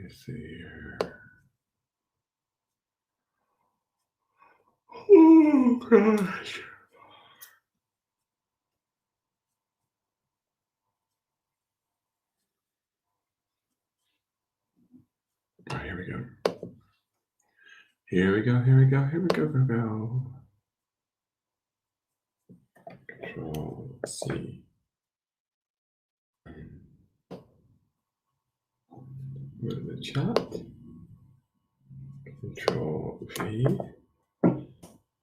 me see here. Oh, gosh. All right, here we go. Here we go, here we go, here we go, go. Control C. Go to the chat. Control V.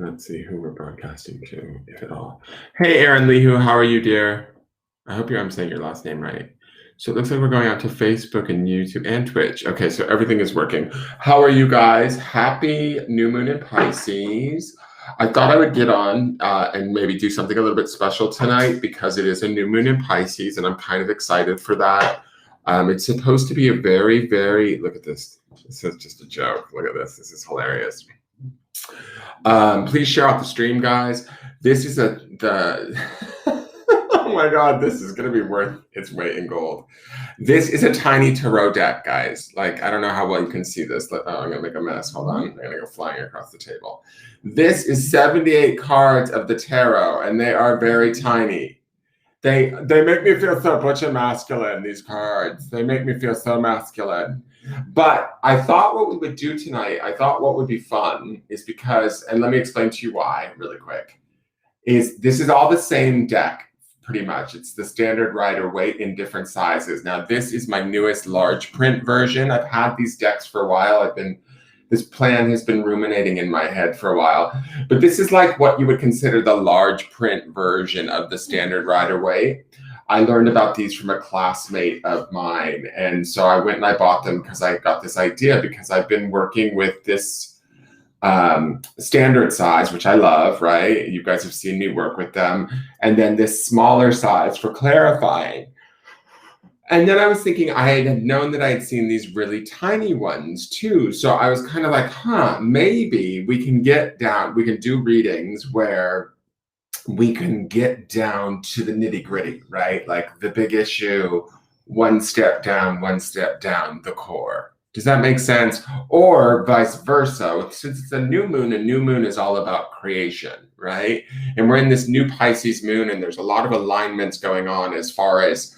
Let's see who we're broadcasting to, if at all. Hey, Erin Leehu, how are you, dear? I hope I'm saying your last name right. So it looks like we're going out to Facebook and YouTube and Twitch. Okay, so everything is working. How are you guys? Happy new moon in Pisces. I thought I would get on and maybe do something a little bit special tonight because it is a new moon in Pisces and I'm kind of excited for that. It's supposed to be a very, very, look at this. This is just a joke. Look at this. This is hilarious. Please share out the stream, guys. This is oh my God, this is going to be worth its weight in gold. This is a tiny tarot deck, guys. Like, I don't know how well you can see this. I'm going to make a mess. Hold on. I'm going to go flying across the table. This is 78 cards of the tarot, and they are very tiny. They make me feel so butch and masculine, these cards. They make me feel so masculine. But I thought what we would do tonight, I thought what would be fun is because, and let me explain to you why really quick, is this is all the same deck, pretty much. It's the standard Rider-Waite in different sizes. Now, this is my newest large print version. I've had these decks for a while. This plan has been ruminating in my head for a while. But this is like what you would consider the large print version of the standard Rider-Waite. I learned about these from a classmate of mine. And so I went and I bought them because I got this idea because I've been working with this standard size, which I love, right? You guys have seen me work with them. And then this smaller size for clarifying. And then I was thinking, I had known that I had seen these really tiny ones too. So I was kind of like, maybe we can get down, we can do readings where we can get down to the nitty gritty, right? Like the big issue, one step down, the core. Does that make sense? Or vice versa. Since it's a new moon is all about creation, right? And we're in this new Pisces moon, and there's a lot of alignments going on as far as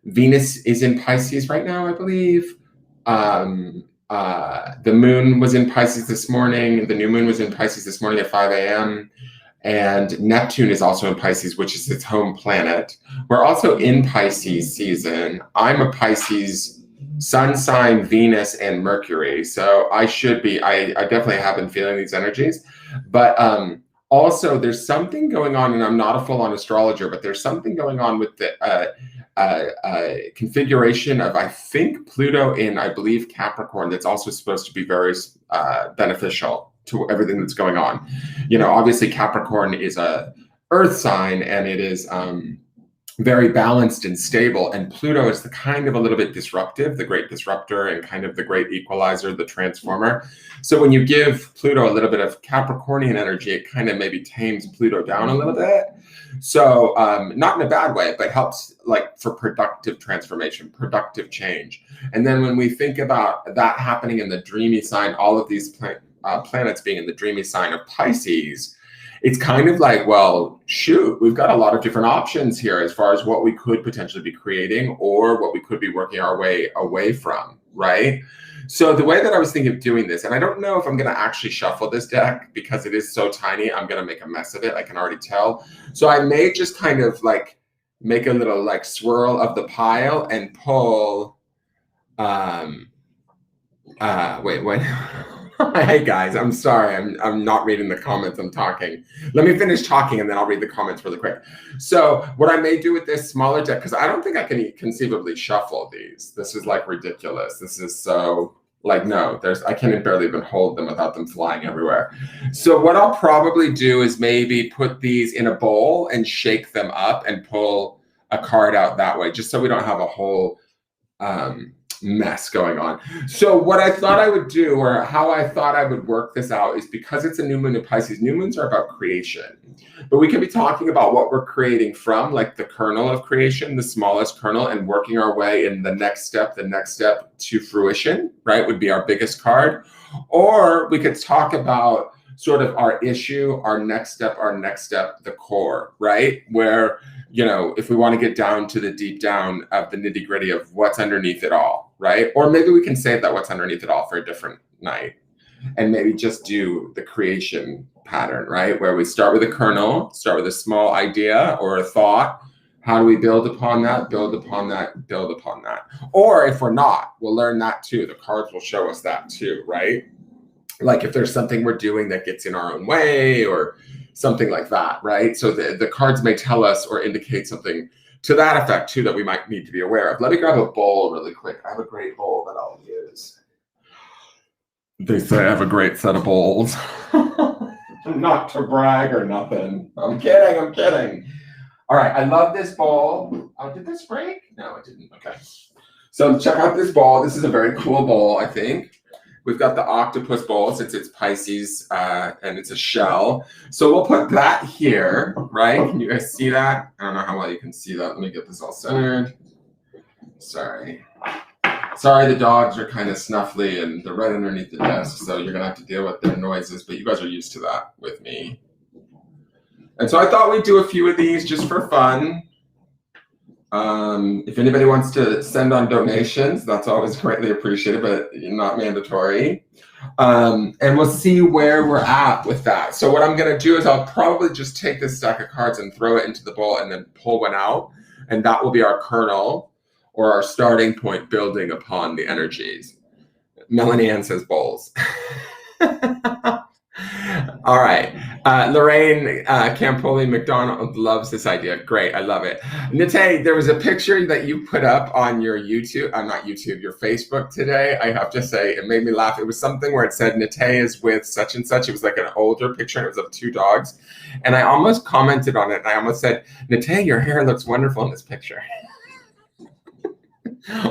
Venus is in Pisces right now, I believe. The moon was in Pisces this morning. The new moon was in Pisces this morning at 5 a.m. And Neptune is also in Pisces, which is its home planet. We're also in Pisces season. I'm a Pisces sun sign, Venus, and Mercury. So I definitely have been feeling these energies. But also there's something going on, and I'm not a full-on astrologer, but there's something going on with the configuration of, I think, Pluto in, I believe, Capricorn, that's also supposed to be very beneficial to everything that's going on. You know, obviously Capricorn is a earth sign, and it is very balanced and stable. And Pluto is the kind of a little bit disruptive, the great disruptor and kind of the great equalizer, the transformer. So when you give Pluto a little bit of Capricornian energy, it kind of maybe tames Pluto down a little bit. So not in a bad way, but helps like for productive transformation, productive change. And then when we think about that happening in the dreamy sign, all of these planets being in the dreamy sign of Pisces, it's kind of like, well, shoot, we've got a lot of different options here as far as what we could potentially be creating or what we could be working our way away from, right? So the way that I was thinking of doing this, and I don't know if I'm going to actually shuffle this deck because it is so tiny, I'm going to make a mess of it, I can already tell. So I may just kind of like make a little like swirl of the pile and pull, wait. Hey guys, I'm sorry, I'm not reading the comments, I'm talking. Let me finish talking and then I'll read the comments really quick. So what I may do with this smaller deck, because I don't think I can conceivably shuffle these. This is like ridiculous. This is so like, no, I can't barely even hold them without them flying everywhere. So what I'll probably do is maybe put these in a bowl and shake them up and pull a card out that way, just so we don't have a whole mess going on. So what I thought I would do, or how I thought I would work this out, is because it's a new moon in Pisces, new moons are about creation. But we can be talking about what we're creating from, like the kernel of creation, the smallest kernel, and working our way in the next step to fruition, right, would be our biggest card. Or we could talk about sort of our issue, our next step, the core, right? Where, you know, if we want to get down to the deep down of the nitty gritty of what's underneath it all, right? Or maybe we can save that what's underneath it all for a different night and maybe just do the creation pattern, right? Where we start with a kernel, start with a small idea or a thought. How do we build upon that, build upon that, build upon that? Or if we're not, we'll learn that too. The cards will show us that too, right? Like if there's something we're doing that gets in our own way or something like that, right? So the cards may tell us or indicate something to that effect too that we might need to be aware of. Let me grab a bowl really quick. I have a great bowl that I'll use. They say I have a great set of bowls. Not to brag or nothing. I'm kidding. All right, I love this bowl. Oh, did this break? No, it didn't. Okay. So check out this bowl. This is a very cool bowl, I think. We've got the octopus bowl since it's Pisces and it's a shell. So we'll put that here, right? Can you guys see that? I don't know how well you can see that. Let me get this all centered. Sorry, the dogs are kind of snuffly and they're right underneath the desk. So you're going to have to deal with their noises, but you guys are used to that with me. And so I thought we'd do a few of these just for fun. If anybody wants to send on donations, that's always greatly appreciated, but not mandatory. And we'll see where we're at with that. So what I'm going to do is I'll probably just take this stack of cards and throw it into the bowl and then pull one out. And that will be our kernel or our starting point building upon the energies. Melanie Ann says bowls. All right. Lorraine Campoli McDonald loves this idea. Great. I love it. Nate, there was a picture that you put up on your YouTube, not YouTube, your Facebook today. I have to say, it made me laugh. It was something where it said Nate is with such and such. It was like an older picture and it was of two dogs. And I almost commented on it. And I almost said, Nate, your hair looks wonderful in this picture.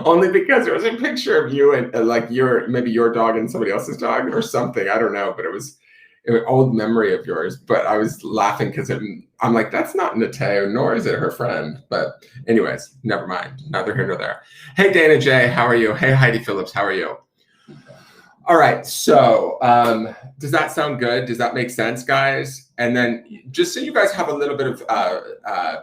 Only because there was a picture of you and like maybe your dog and somebody else's dog or something. I don't know, but it was an old memory of yours. But I was laughing because I'm like, that's not Nate, nor is it her friend. But anyways, never mind. Neither here nor there. Hey, Dana J, how are you? Hey, Heidi Phillips, how are you? All right, so does that sound good? Does that make sense, guys? And then just so you guys have a little bit of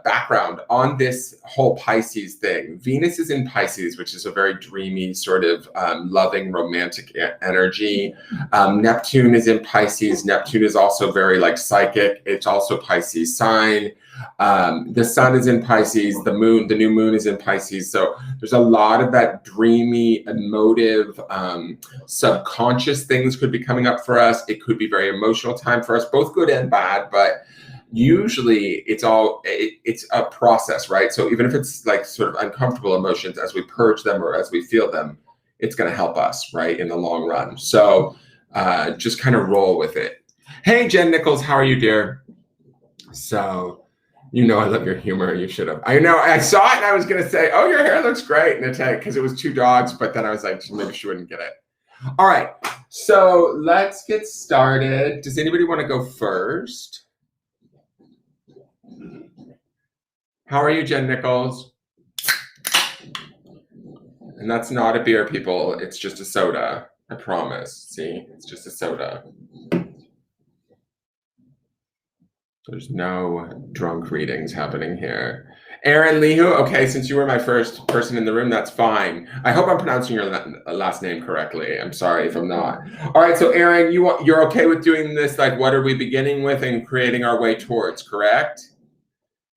background on this whole Pisces thing, Venus is in Pisces, which is a very dreamy sort of loving, romantic energy. Neptune is in Pisces. Neptune is also very like psychic. It's also Pisces sign. The sun is in Pisces. The new moon is in Pisces. So there's a lot of that dreamy, emotive, subconscious things could be coming up for us. It could be very emotional time for us, both good and bad, but usually it's a process, right? So even if it's like sort of uncomfortable emotions, as we purge them or as we feel them, it's going to help us, right, in the long run. So just kind of roll with it. Hey, Jen Nichols, how are you, dear? So, you know I love your humor. You should have. I know. I saw it and I was going to say, oh, your hair looks great, Nate, because it was two dogs. But then I was like, maybe she wouldn't get it. All right. So let's get started. Does anybody want to go first? How are you, Jen Nichols? And that's not a beer, people. It's just a soda. I promise. See, it's just a soda. There's no drunk readings happening here. Aaron Lihu, okay, since you were my first person in the room, that's fine. I hope I'm pronouncing your last name correctly. I'm sorry if I'm not. All right, so Aaron, you're okay with doing this, like what are we beginning with and creating our way towards, correct?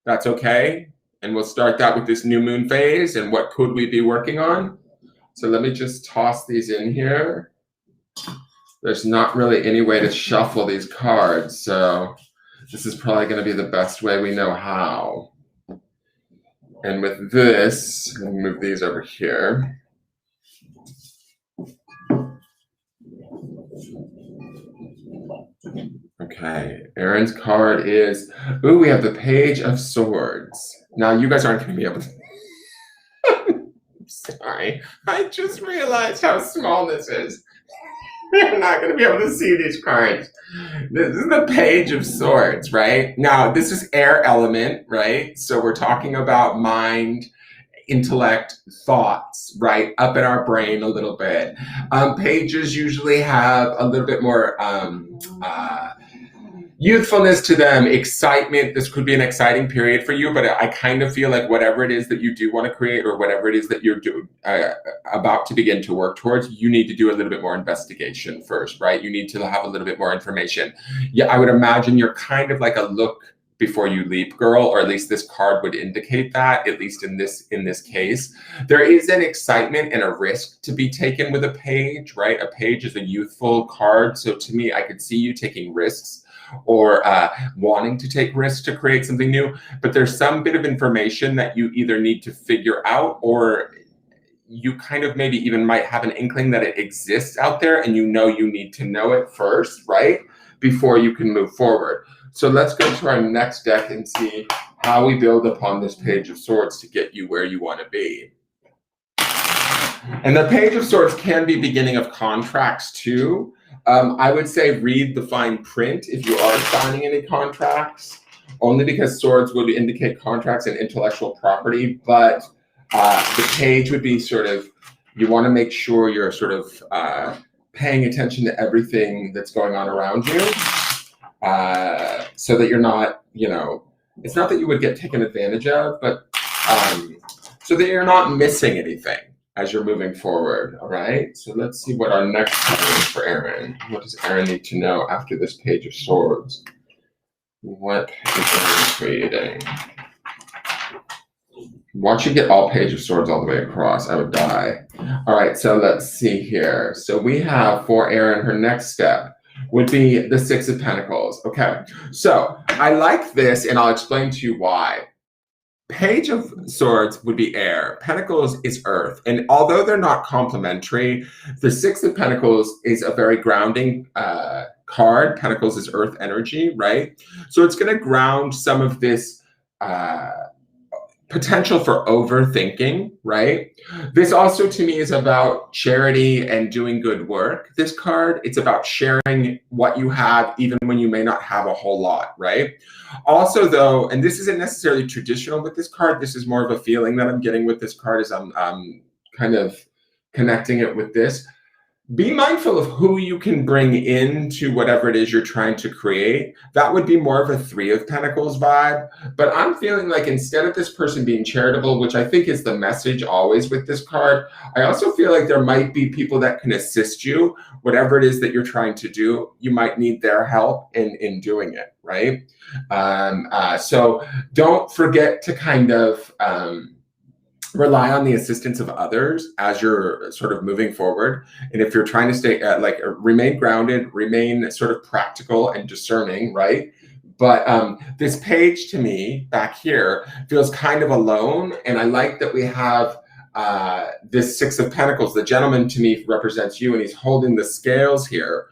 That's okay? And we'll start that with this new moon phase and what could we be working on? So let me just toss these in here. There's not really any way to shuffle these cards, so this is probably going to be the best way we know how. And with this, I'll move these over here. Okay, Aaron's card is, ooh, we have the Page of Swords. Now, you guys aren't going to be able to. Sorry, I just realized how small this is. You're not going to be able to see these cards. This is the Page of Swords, right? Now, this is air element, right? So we're talking about mind, intellect, thoughts, right? Up in our brain a little bit. Pages usually have a little bit more youthfulness to them, excitement. This could be an exciting period for you, but I kind of feel like whatever it is that you do want to create or whatever it is that you're about to begin to work towards, you need to do a little bit more investigation first, right? You need to have a little bit more information. Yeah, I would imagine you're kind of like a look before you leap girl, or at least this card would indicate that, at least in this case. There is an excitement and a risk to be taken with a page, right? A page is a youthful card. So to me, I could see you taking risks or wanting to take risks to create something new, but there's some bit of information that you either need to figure out, or you kind of maybe even might have an inkling that it exists out there and you need to know it first, right? Before you can move forward. So let's go to our next deck and see how we build upon this Page of Swords to get you where you want to be. And the Page of Swords can be beginning of contracts too. I would say read the fine print if you are signing any contracts, only because swords would indicate contracts and intellectual property, but the page would be sort of, you want to make sure you're sort of paying attention to everything that's going on around you, so that you're not, it's not that you would get taken advantage of, but so that you're not missing anything as you're moving forward. All right, so let's see what our next card is for Aaron. What does Aaron need to know after this Page of Swords? What is Aaron creating? Watch you get all Page of Swords all the way across. I would die. All right, so let's see here. So we have for Aaron, her next step would be the Six of Pentacles. Okay, so I like this, and I'll explain to you why. Page of Swords would be air. Pentacles is earth. And although they're not complementary, the Six of Pentacles is a very grounding card. Pentacles is earth energy, right? So it's going to ground some of this potential for overthinking, right? This also to me is about charity and doing good work. This card, it's about sharing what you have even when you may not have a whole lot, right? Also though, and this isn't necessarily traditional with this card, this is more of a feeling that I'm getting with this card as I'm kind of connecting it with this. Be mindful of who you can bring into whatever it is you're trying to create. That would be more of a Three of Pentacles vibe. But I'm feeling like instead of this person being charitable, which I think is the message always with this card, I also feel like there might be people that can assist you. Whatever it is that you're trying to do, you might need their help in doing it, right? So don't forget to kind of rely on the assistance of others as you're sort of moving forward. And if you're trying to stay remain grounded, remain sort of practical and discerning, right? But this page to me back here feels kind of alone. And I like that we have this Six of Pentacles. The gentleman to me represents you, and he's holding the scales here,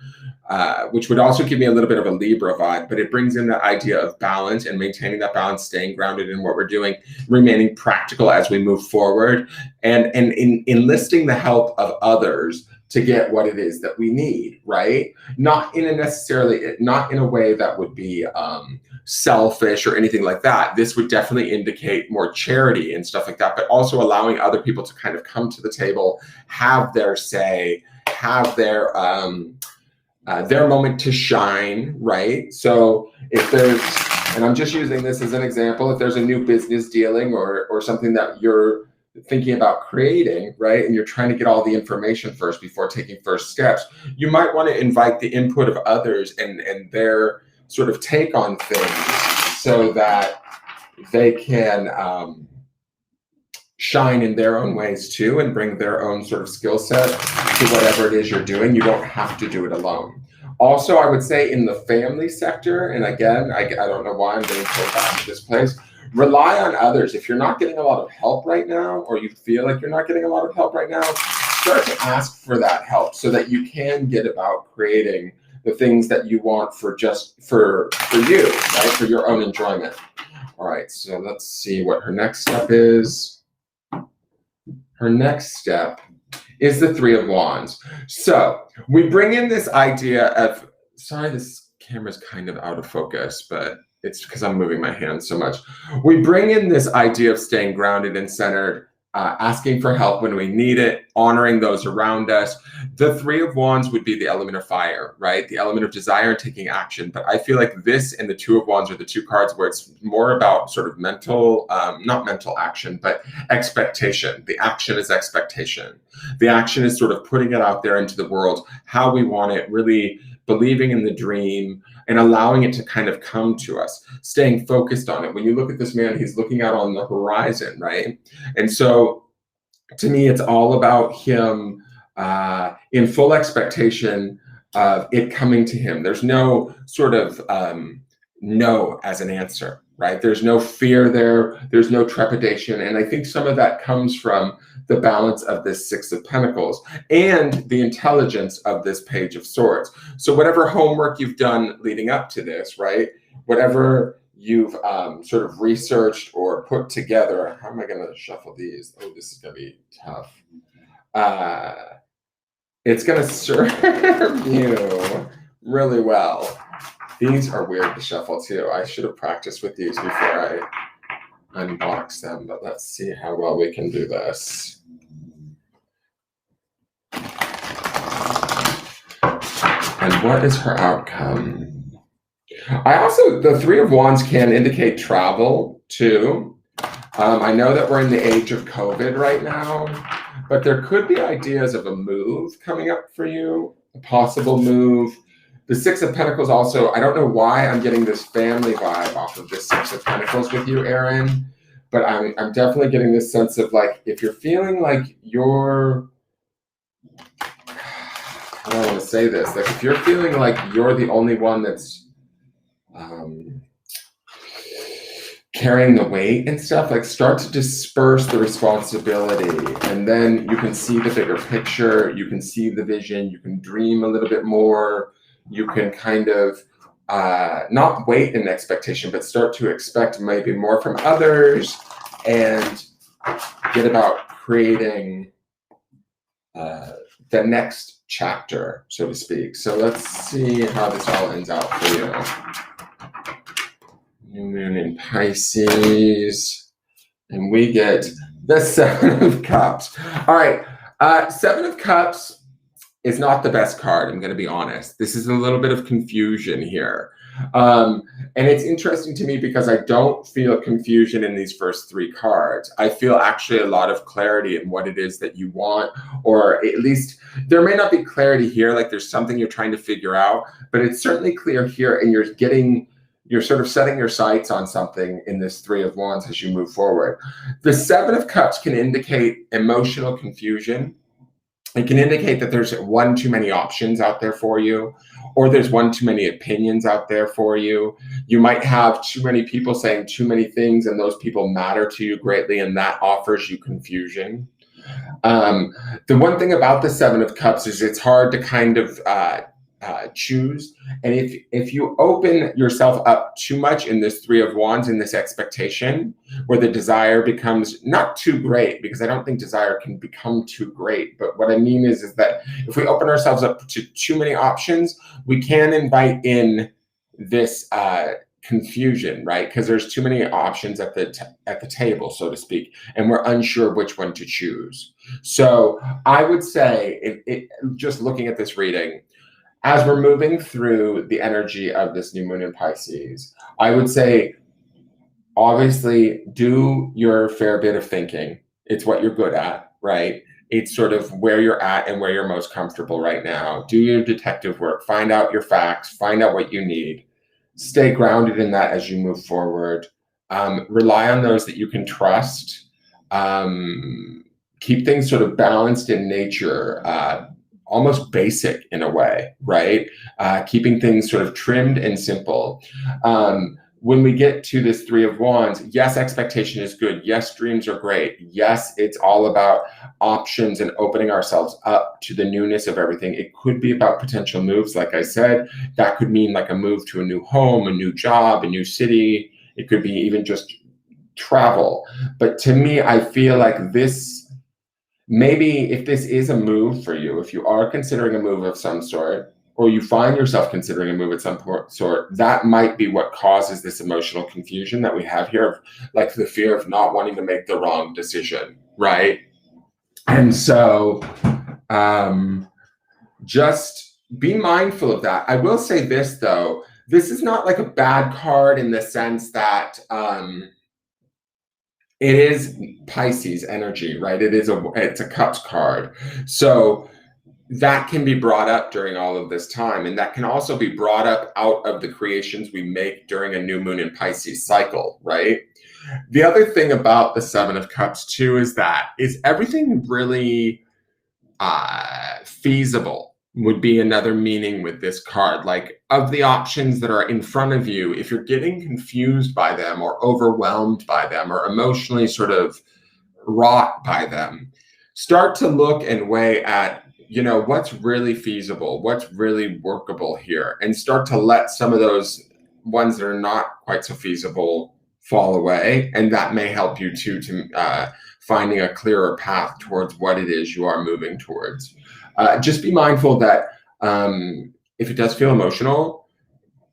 which would also give me a little bit of a Libra vibe, but it brings in the idea of balance and maintaining that balance, staying grounded in what we're doing, remaining practical as we move forward, and in enlisting the help of others to get what it is that we need, right? Not in a way that would be selfish or anything like that. This would definitely indicate more charity and stuff like that, but also allowing other people to kind of come to the table, have their say, have their moment to shine, right? So if there's, and I'm just using this as an example, if there's a new business dealing or something that you're thinking about creating, right, and you're trying to get all the information first before taking first steps, you might want to invite the input of others and their sort of take on things so that they can shine in their own ways too and bring their own sort of skill set to whatever it is you're doing. You don't have to do it alone. Also, I would say in the family sector, and again, I don't know why I'm getting pulled back to this place, rely on others. If you're not getting a lot of help right now, or you feel like you're not getting a lot of help right now, start to ask for that help so that you can get about creating the things that you want for you, right? For your own enjoyment. All right, so let's see what her next step is. her next step is the Three of Wands. So we bring in this idea of, sorry, this camera's kind of out of focus, but it's because I'm moving my hands so much. We bring in this idea of staying grounded and centered, asking for help when we need it, honoring those around us. The Three of Wands would be the element of fire, right? The element of desire and taking action. But I feel like this and the Two of Wands are the two cards where it's more about sort of mental, not mental action, but expectation. The action is expectation. The action is sort of putting it out there into the world, how we want it, really believing in the dream and allowing it to kind of come to us, staying focused on it. When you look at this man, he's looking out on the horizon, right? And so to me, it's all about him in full expectation of it coming to him. There's no sort of no as an answer, right? There's no fear there. There's no trepidation. And I think some of that comes from the balance of this Six of Pentacles and the intelligence of this Page of Swords. So whatever homework you've done leading up to this, right? Whatever you've sort of researched or put together. How am I going to shuffle these? Oh, this is going to be tough. It's going to serve you really well. These are weird to shuffle too. I should have practiced with these before I unbox them, but let's see how well we can do this. And what is her outcome? The Three of Wands can indicate travel too. I know that we're in the age of COVID right now, but there could be ideas of a move coming up for you, a possible move. The Six of Pentacles also, I don't know why I'm getting this family vibe off of this Six of Pentacles with you, Erin, but I'm definitely getting this sense of like, if you're feeling like you're, I don't want to say this, like if you're feeling like you're the only one that's carrying the weight and stuff, like start to disperse the responsibility, and then you can see the bigger picture, you can see the vision, you can dream a little bit more, you can kind of not wait in expectation, but start to expect maybe more from others and get about creating the next chapter, so to speak. So let's see how this all ends out for you. New moon in Pisces, and we get the Seven of Cups. All right, Seven of Cups is not the best card, I'm going to be honest. This is a little bit of confusion here. And it's interesting to me because I don't feel confusion in these first three cards. I feel actually a lot of clarity in what it is that you want, or at least there may not be clarity here, like there's something you're trying to figure out, but it's certainly clear here, and you're sort of setting your sights on something in this Three of Wands as you move forward. The Seven of Cups can indicate emotional confusion. It can indicate that there's one too many options out there for you, or there's one too many opinions out there for you. You might have too many people saying too many things, and those people matter to you greatly, and that offers you confusion. The one thing about the Seven of Cups is it's hard to kind of choose. And if you open yourself up too much in this Three of Wands, in this expectation, where the desire becomes not too great, because I don't think desire can become too great. But what I mean is that if we open ourselves up to too many options, we can invite in this confusion, right? Because there's too many options at the table, so to speak, and we're unsure which one to choose. So I would say, just looking at this reading, as we're moving through the energy of this new moon in Pisces, I would say, obviously, do your fair bit of thinking. It's what you're good at, right? It's sort of where you're at and where you're most comfortable right now. Do your detective work, find out your facts, find out what you need. Stay grounded in that as you move forward. Rely on those that you can trust. Keep things sort of balanced in nature, almost basic in a way, right? Keeping things sort of trimmed and simple. When we get to this Three of Wands, yes, expectation is good. Yes, dreams are great. Yes, it's all about options and opening ourselves up to the newness of everything. It could be about potential moves. Like I said, that could mean like a move to a new home, a new job, a new city. It could be even just travel. But to me, I feel like this maybe if this is a move for you, if you are considering a move of some sort, or you find yourself considering a move at some sort, that might be what causes this emotional confusion that we have here, of like the fear of not wanting to make the wrong decision, right? And so just be mindful of that. I will say this though, this is not like a bad card in the sense that it is Pisces energy, right? It's a cups card. So that can be brought up during all of this time. And that can also be brought up out of the creations we make during a new moon in Pisces cycle, right? The other thing about the Seven of Cups too is everything really feasible would be another meaning with this card. Like, of the options that are in front of you, if you're getting confused by them or overwhelmed by them or emotionally sort of wrought by them, start to look and weigh at, what's really feasible, what's really workable here, and start to let some of those ones that are not quite so feasible fall away. And that may help you too, to finding a clearer path towards what it is you are moving towards. Just be mindful that if it does feel emotional,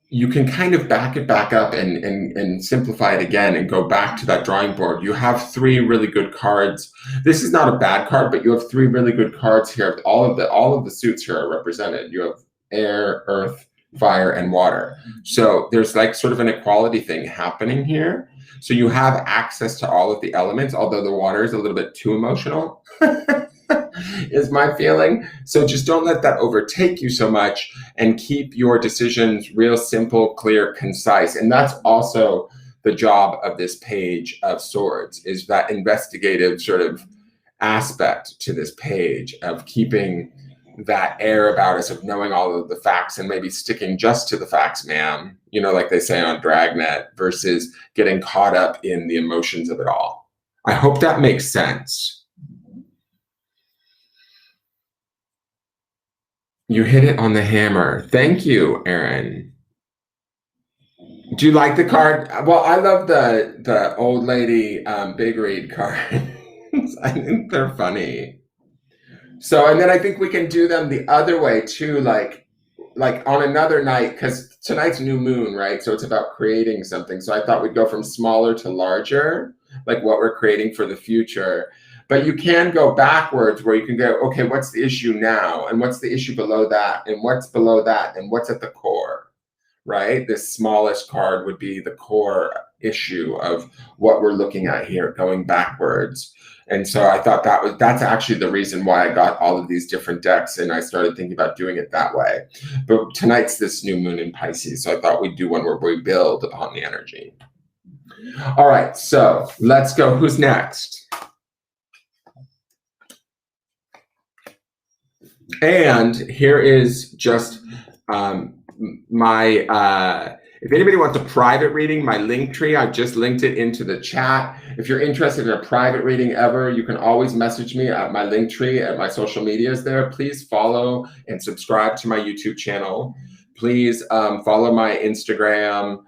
you can kind of back it back up and simplify it again and go back to that drawing board. You have 3 really good cards. This is not a bad card, but you have 3 really good cards here. All of the suits here are represented. You have air, earth, fire, and water. So there's like sort of an equality thing happening here. So you have access to all of the elements, although the water is a little bit too emotional, is my feeling. So just don't let that overtake you so much, and keep your decisions real simple, clear, concise. And that's also the job of this Page of Swords, is that investigative sort of aspect to this page of keeping that air about us, of knowing all of the facts and maybe sticking just to the facts, ma'am, like they say on Dragnet, versus getting caught up in the emotions of it all. I hope that makes sense. You hit it on the hammer. Thank you, Erin. Do you like the card? Well, I love the old lady big read cards. I think they're funny. So, and then I think we can do them the other way too, like on another night, because tonight's new moon, right? So it's about creating something. So I thought we'd go from smaller to larger, like what we're creating for the future. But you can go backwards, where you can go, okay, what's the issue now? And what's the issue below that? And what's below that? And what's at the core, right? This smallest card would be the core issue of what we're looking at here, going backwards. And so I thought that's actually the reason why I got all of these different decks, and I started thinking about doing it that way. But tonight's this new moon in Pisces, so I thought we'd do one where we build upon the energy. All right, so let's go. Who's next? And here is just my if anybody wants a private reading, my link tree, I've just linked it into the chat. If you're interested in a private reading ever, you can always message me at my link tree at my social medias there. Please follow and subscribe to my YouTube channel. Please follow my Instagram.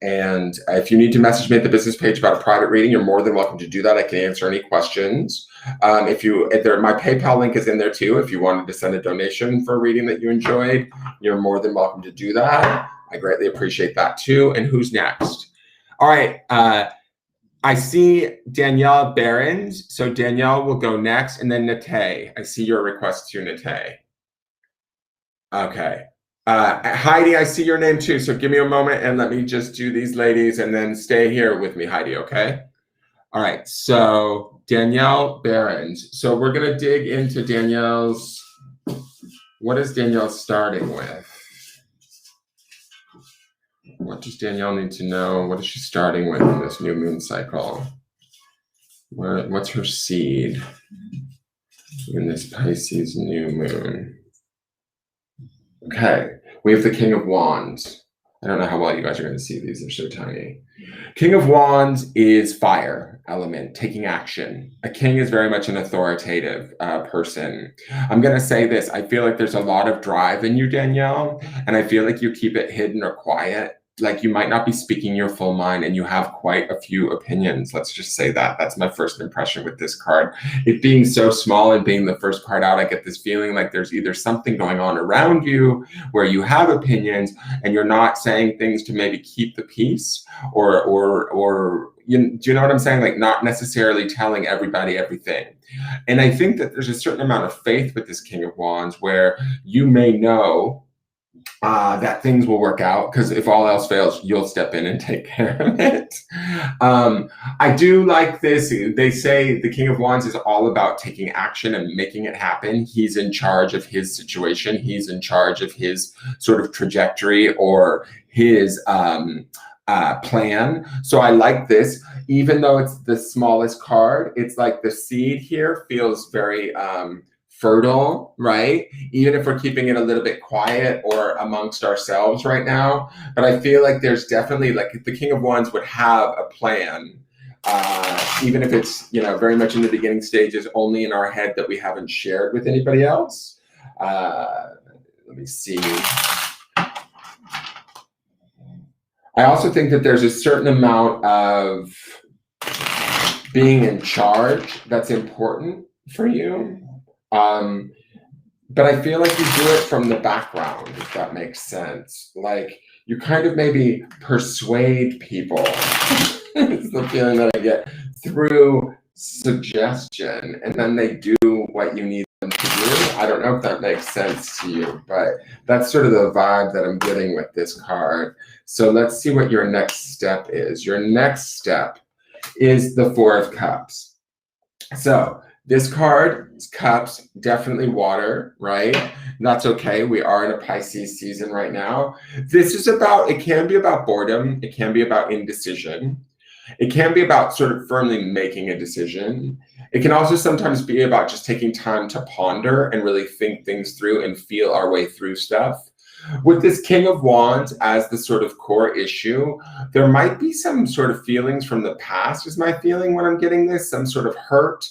And if you need to message me at the business page about a private reading, you're more than welcome to do that. I can answer any questions. My PayPal link is in there too. If you wanted to send a donation for a reading that you enjoyed, you're more than welcome to do that. I greatly appreciate that too. And who's next? All right. I see Danielle Behrens. So Danielle will go next, and then Nate. I see your request too, Nate. Okay. Heidi, I see your name too. So give me a moment and let me just do these ladies, and then stay here with me, Heidi, okay? All right, so Danielle Behrens. So we're gonna dig into Danielle's, what is Danielle starting with? What does Danielle need to know? What is she starting with in this new moon cycle? What's her seed in this Pisces new moon? Okay, we have the King of Wands. I don't know how well you guys are going to see these. They're so tiny. King of Wands is fire element, taking action. A king is very much an authoritative person. I'm going to say this. I feel like there's a lot of drive in you, Danielle, and I feel like you keep it hidden or quiet. like you might not be speaking your full mind and you have quite a few opinions. Let's just say that. That's my first impression with this card. It being so small and being the first card out, I get this feeling like there's either something going on around you where you have opinions and you're not saying things to maybe keep the peace, or do you know what I'm saying? Like not necessarily telling everybody everything. And I think that there's a certain amount of faith with this King of Wands where you may know that things will work out, because if all else fails, you'll step in and take care of it. I do like this. They say the King of Wands is all about taking action and making it happen. He's in charge of his situation. He's in charge of his sort of trajectory or his plan. So I like this. Even though it's the smallest card, it's like the seed here feels very fertile, right? Even if we're keeping it a little bit quiet or amongst ourselves right now. But I feel like there's definitely, like, the King of Wands would have a plan, even if it's, you know, very much in the beginning stages, only in our head that we haven't shared with anybody else. Let me see. I also think that there's a certain amount of being in charge that's important for you. But I feel like you do it from the background, if that makes sense. Like you kind of maybe persuade people. It's the feeling that I get through suggestion, and then they do what you need them to do. I don't know if that makes sense to you, but that's sort of the vibe that I'm getting with this card. So let's see what your next step is. Your next step is the Four of Cups. So this card is cups, definitely water, right? That's okay. We are in a Pisces season right now. This is about, it can be about boredom. It can be about indecision. It can be about sort of firmly making a decision. It can also sometimes be about just taking time to ponder and really think things through and feel our way through stuff. With this King of Wands as the sort of core issue, there might be some sort of feelings from the past, is my feeling when I'm getting this, some sort of hurt,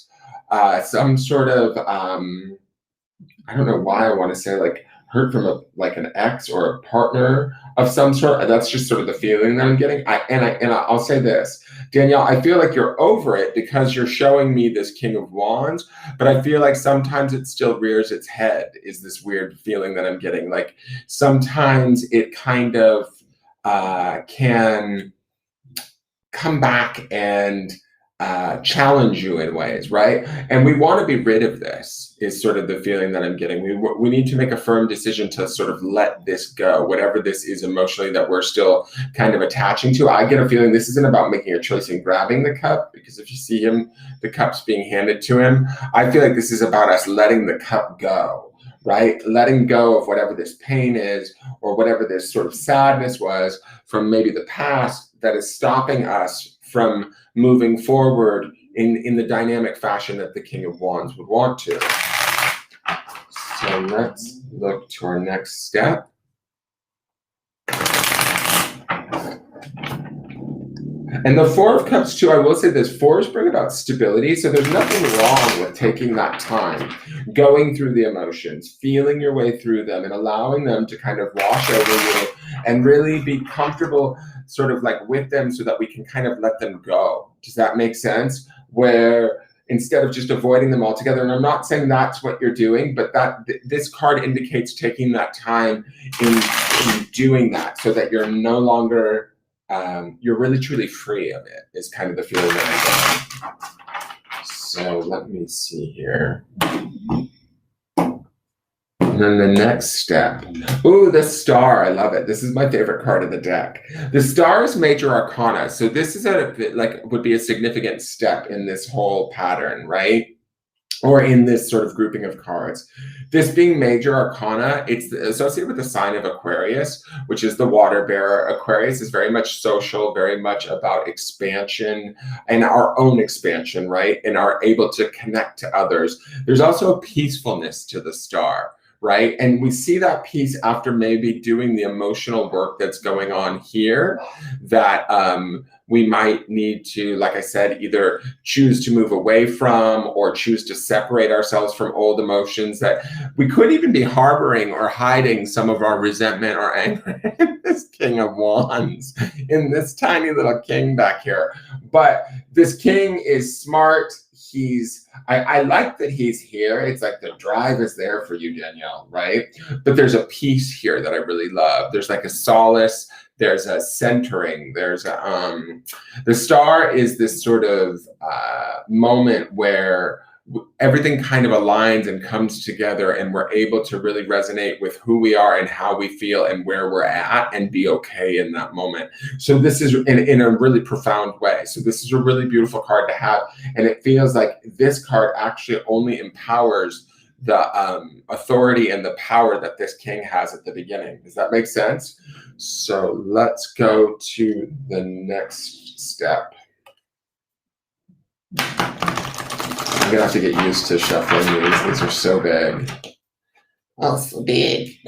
some sort of, I don't know why I want to say like hurt from like an ex or a partner of some sort. That's just sort of the feeling that I'm getting. I'll say this, Danielle, I feel like you're over it because you're showing me this King of Wands, but I feel like sometimes it still rears its head, is this weird feeling that I'm getting. Like sometimes it kind of can come back and challenge you in ways, right? And we want to be rid of this, is sort of the feeling that I'm getting. We need to make a firm decision to sort of let this go, whatever this is emotionally that we're still kind of attaching to. I get a feeling this isn't about making a choice and grabbing the cup, because if you see him, the cup's being handed to him. I feel like this is about us letting the cup go, right? Letting go of whatever this pain is, or whatever this sort of sadness was from maybe the past that is stopping us from moving forward in the dynamic fashion that the King of Wands would want to. So let's look to our next step. And the Four of Cups too, I will say this, fours bring about stability. So there's nothing wrong with taking that time, going through the emotions, feeling your way through them and allowing them to kind of wash over you and really be comfortable sort of like with them so that we can kind of let them go. Does that make sense? Where instead of just avoiding them altogether, and I'm not saying that's what you're doing, but that this card indicates taking that time in doing that so that you're no longer, you're really truly free of it, is kind of the feeling that I get. So let me see here. And then the next step. Ooh, the Star. I love it. This is my favorite card of the deck. The Star is major arcana. So this is would be a significant step in this whole pattern, right? Or in this sort of grouping of cards. This being major arcana, it's associated with the sign of Aquarius, which is the water bearer. Aquarius is very much social, very much about expansion and our own expansion, right? And are able to connect to others. There's also a peacefulness to the Star, right? And we see that piece after maybe doing the emotional work that's going on here, that we might need to, like I said, either choose to move away from or choose to separate ourselves from old emotions that we could even be harboring or hiding some of our resentment or anger in this King of Wands, in this tiny little king back here. But this king is smart. I like that he's here. It's like the drive is there for you, Danielle, right? But there's a peace here that I really love. There's like a solace. There's a centering. There's the star is this sort of moment where everything kind of aligns and comes together, and we're able to really resonate with who we are and how we feel and where we're at and be okay in that moment. So this is in a really profound way. So this is a really beautiful card to have. And it feels like this card actually only empowers the authority and the power that this king has at the beginning. Does that make sense? So let's go to the next step. I'm gonna have to get used to shuffling these. These are so big. Oh, so big.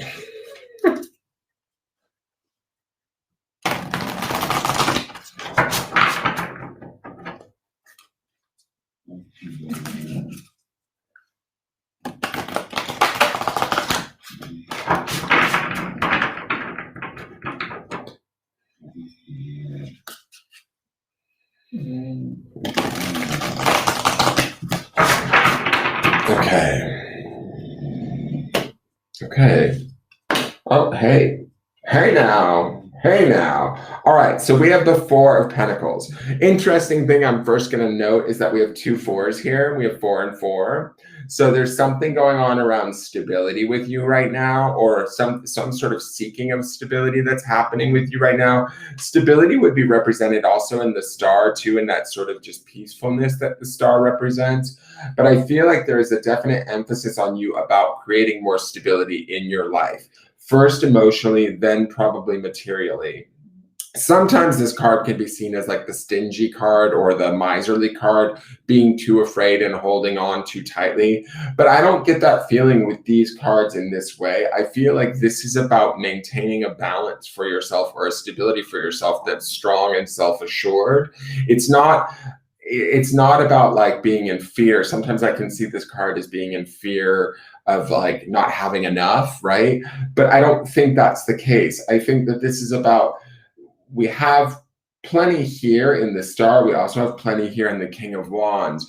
Okay. Oh, hey. Hey now. Hey now. All right. So we have the Four of Pentacles. Interesting thing I'm first going to note is that we have 2 4s here. We have 4 and 4. So there's something going on around stability with you right now, or some sort of seeking of stability that's happening with you right now. Stability would be represented also in the star too, in that sort of just peacefulness that the star represents. But I feel like there is a definite emphasis on you about creating more stability in your life. First emotionally, then probably materially. Sometimes this card can be seen as like the stingy card or the miserly card, being too afraid and holding on too tightly. But I don't get that feeling with these cards in this way. I feel like this is about maintaining a balance for yourself or a stability for yourself that's strong and self-assured. It's not about like being in fear. Sometimes I can see this card as being in fear of like not having enough, right? But I don't think that's the case. I think that this is about, we have plenty here in the star. We also have plenty here in the King of Wands.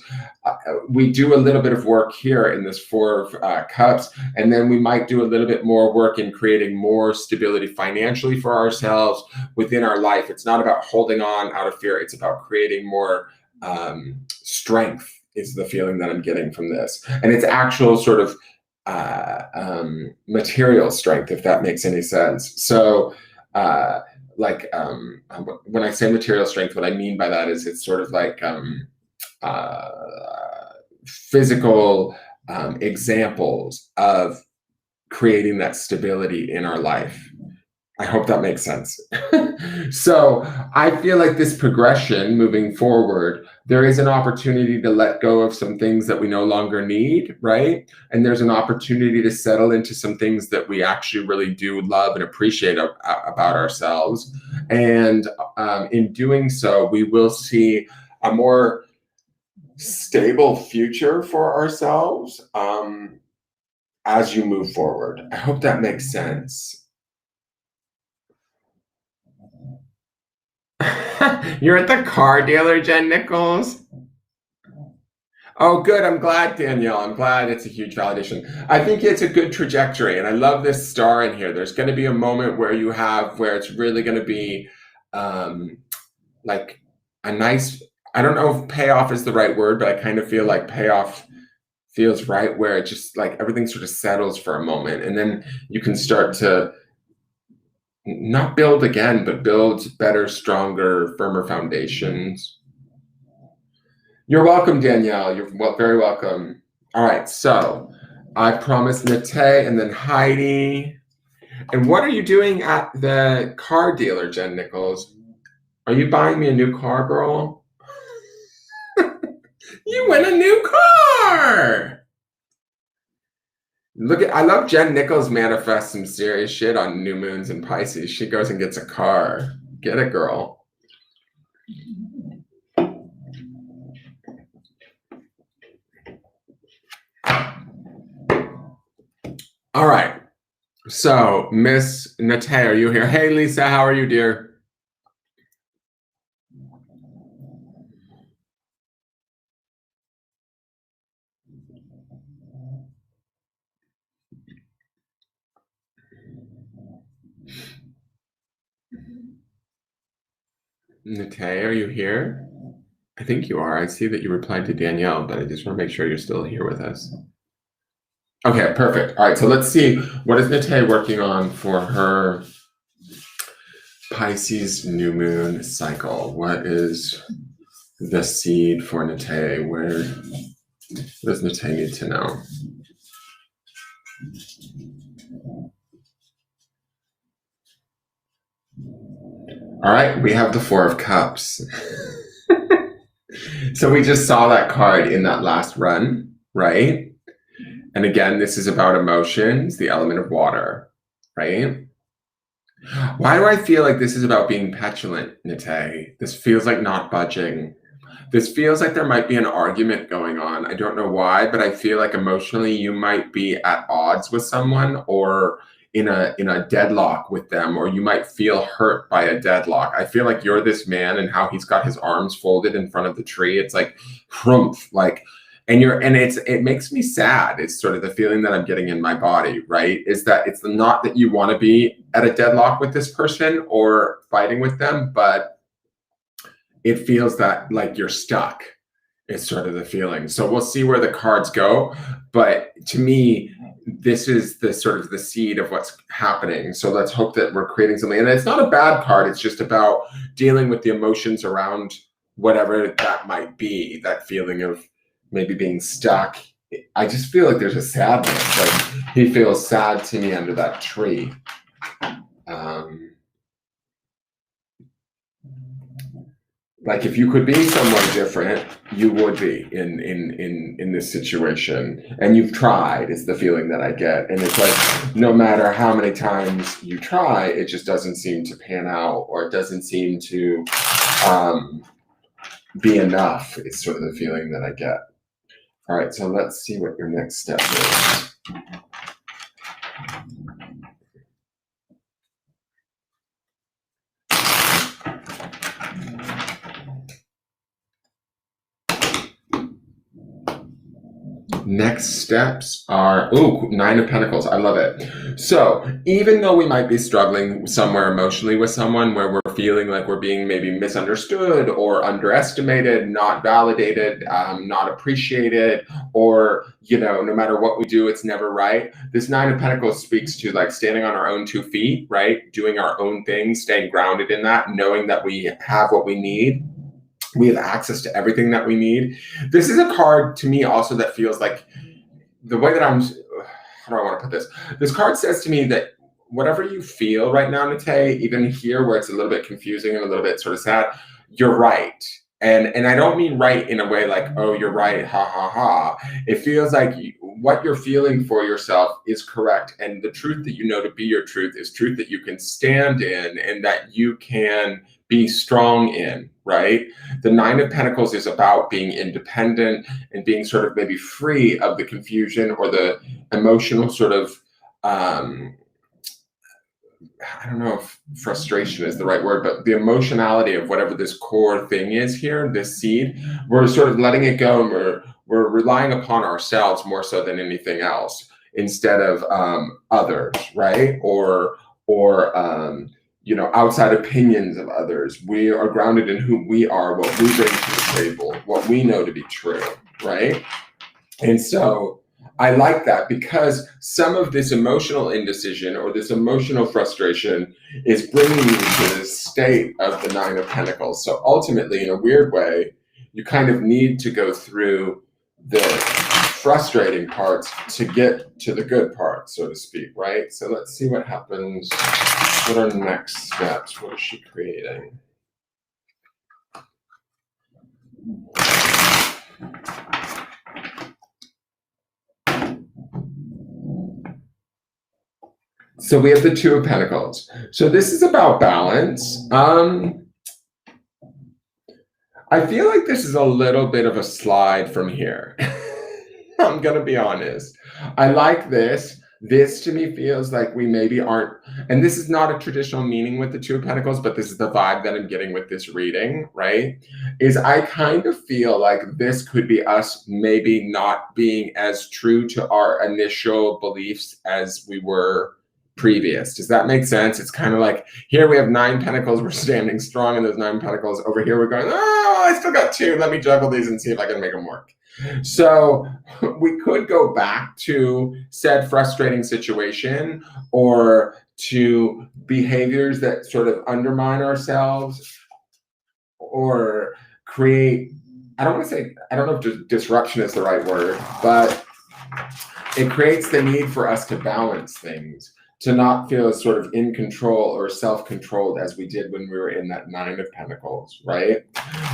We do a little bit of work here in this Four of Cups, and then we might do a little bit more work in creating more stability financially for ourselves within our life. It's not about holding on out of fear. It's about creating more strength is the feeling that I'm getting from this. And it's actual sort of material strength, if that makes any sense. So when I say material strength, what I mean by that is it's sort of like physical examples of creating that stability in our life. I hope that makes sense. So I feel like this progression moving forward, there is an opportunity to let go of some things that we no longer need, right? And there's an opportunity to settle into some things that we actually really do love and appreciate about ourselves. And in doing so, we will see a more stable future for ourselves as you move forward. I hope that makes sense. You're at the car dealer, Jen Nichols? Oh, good. I'm glad, Danielle. I'm glad it's a huge validation. I think it's a good trajectory, and I love this star in here. There's going to be a moment where it's really going to be like a nice, I don't know if payoff is the right word, but I kind of feel like payoff feels right, where it just like everything sort of settles for a moment, and then you can start to not build again, but build better, stronger, firmer foundations. You're welcome, Danielle. You're very welcome. All right, so I promised Nate and then Heidi. And what are you doing at the car dealer, Jen Nichols? Are you buying me a new car, girl? You win a new car! I love Jen Nichols manifest some serious shit on new moons and Pisces. She goes and gets a car. Get it, girl. All right. So, Miss Nate, are you here? Hey, Lisa, how are you, dear? Nate, are you here? I think you are. I see that you replied to Danielle, but I just want to make sure you're still here with us. Okay, perfect. All right, so let's see. What is Nate working on for her Pisces new moon cycle? What is the seed for Nate? Where does Nate need to know? All right, we have the Four of Cups. So we just saw that card in that last run, right? And again, this is about emotions, the element of water, right? Why do I feel like this is about being petulant, Nate? This feels like not budging. This feels like there might be an argument going on. I don't know why, but I feel like emotionally you might be at odds with someone or in a deadlock with them, or you might feel hurt by a deadlock. I feel like you're this man and how he's got his arms folded in front of the tree. It's like hrumph, like, and it makes me sad. It's sort of the feeling that I'm getting in my body, right? Is that it's not that you want to be at a deadlock with this person or fighting with them, but it feels that like you're stuck. It's sort of the feeling. So we'll see where the cards go. But to me, this is the sort of the seed of what's happening. So let's hope that we're creating something. And it's not a bad card. It's just about dealing with the emotions around whatever that might be, that feeling of maybe being stuck. I just feel like there's a sadness. Like he feels sad to me under that tree. Like if you could be someone different, you would be in this situation. And you've tried, is the feeling that I get. And it's like no matter how many times you try, it just doesn't seem to pan out, or it doesn't seem to be enough. It's sort of the feeling that I get. All right, so let's see what your next step is. Next steps are, Nine of Pentacles. I love it. So even though we might be struggling somewhere emotionally with someone where we're feeling like we're being maybe misunderstood or underestimated, not validated, not appreciated, or, no matter what we do, it's never right. This Nine of Pentacles speaks to like standing on our own 2 feet, right? Doing our own thing, staying grounded in that, knowing that we have what we need. We have access to everything that we need. This is a card to me also that feels like the way that how do I want to put this? This card says to me that whatever you feel right now, Nate, even here where it's a little bit confusing and a little bit sort of sad, you're right. And I don't mean right in a way like, oh, you're right, ha, ha, ha. It feels like what you're feeling for yourself is correct. And the truth that you know to be your truth is truth that you can stand in and that you can be strong in, right? The Nine of Pentacles is about being independent and being sort of maybe free of the confusion or the emotional sort of, I don't know if frustration is the right word, but the emotionality of whatever this core thing is here, this seed, we're sort of letting it go, and we're relying upon ourselves more so than anything else instead of others, right? Or outside opinions of others. We are grounded in who we are, what we bring to the table, what we know to be true, right? And so I like that because some of this emotional indecision or this emotional frustration is bringing you to this state of the Nine of Pentacles. So ultimately, in a weird way, you kind of need to go through the frustrating parts to get to the good part, so to speak, right? So let's see what happens. What are next steps? What is she creating? So we have the Two of Pentacles. So this is about balance. I feel like this is a little bit of a slide from here. I'm gonna be honest. I like this. This to me feels like we maybe aren't, and this is not a traditional meaning with the Two of Pentacles, but this is the vibe that I'm getting with this reading, right? Is I kind of feel like this could be us maybe not being as true to our initial beliefs as we were previous. Does that make sense? It's kind of like here we have 9 pentacles, we're standing strong in those 9 pentacles. Over here we're going, oh, I still got 2. Let me juggle these and see if I can make them work. So we could go back to said frustrating situation or to behaviors that sort of undermine ourselves or create, I don't want to say, I don't know if disruption is the right word, but it creates the need for us to balance things, to not feel as sort of in control or self-controlled as we did when we were in that 9 of Pentacles, right?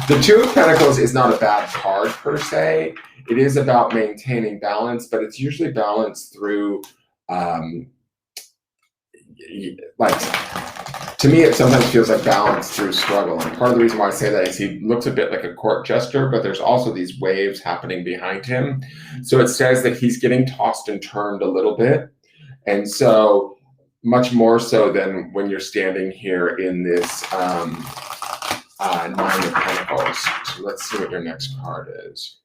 The 2 of Pentacles is not a bad card per se. It is about maintaining balance, but it's usually balanced through, like, to me, it sometimes feels like balance through struggle. And part of the reason why I say that is he looks a bit like a court jester, but there's also these waves happening behind him. So it says that he's getting tossed and turned a little bit. And so much more so than when you're standing here in this 9 of Pentacles. So let's see what your next card is.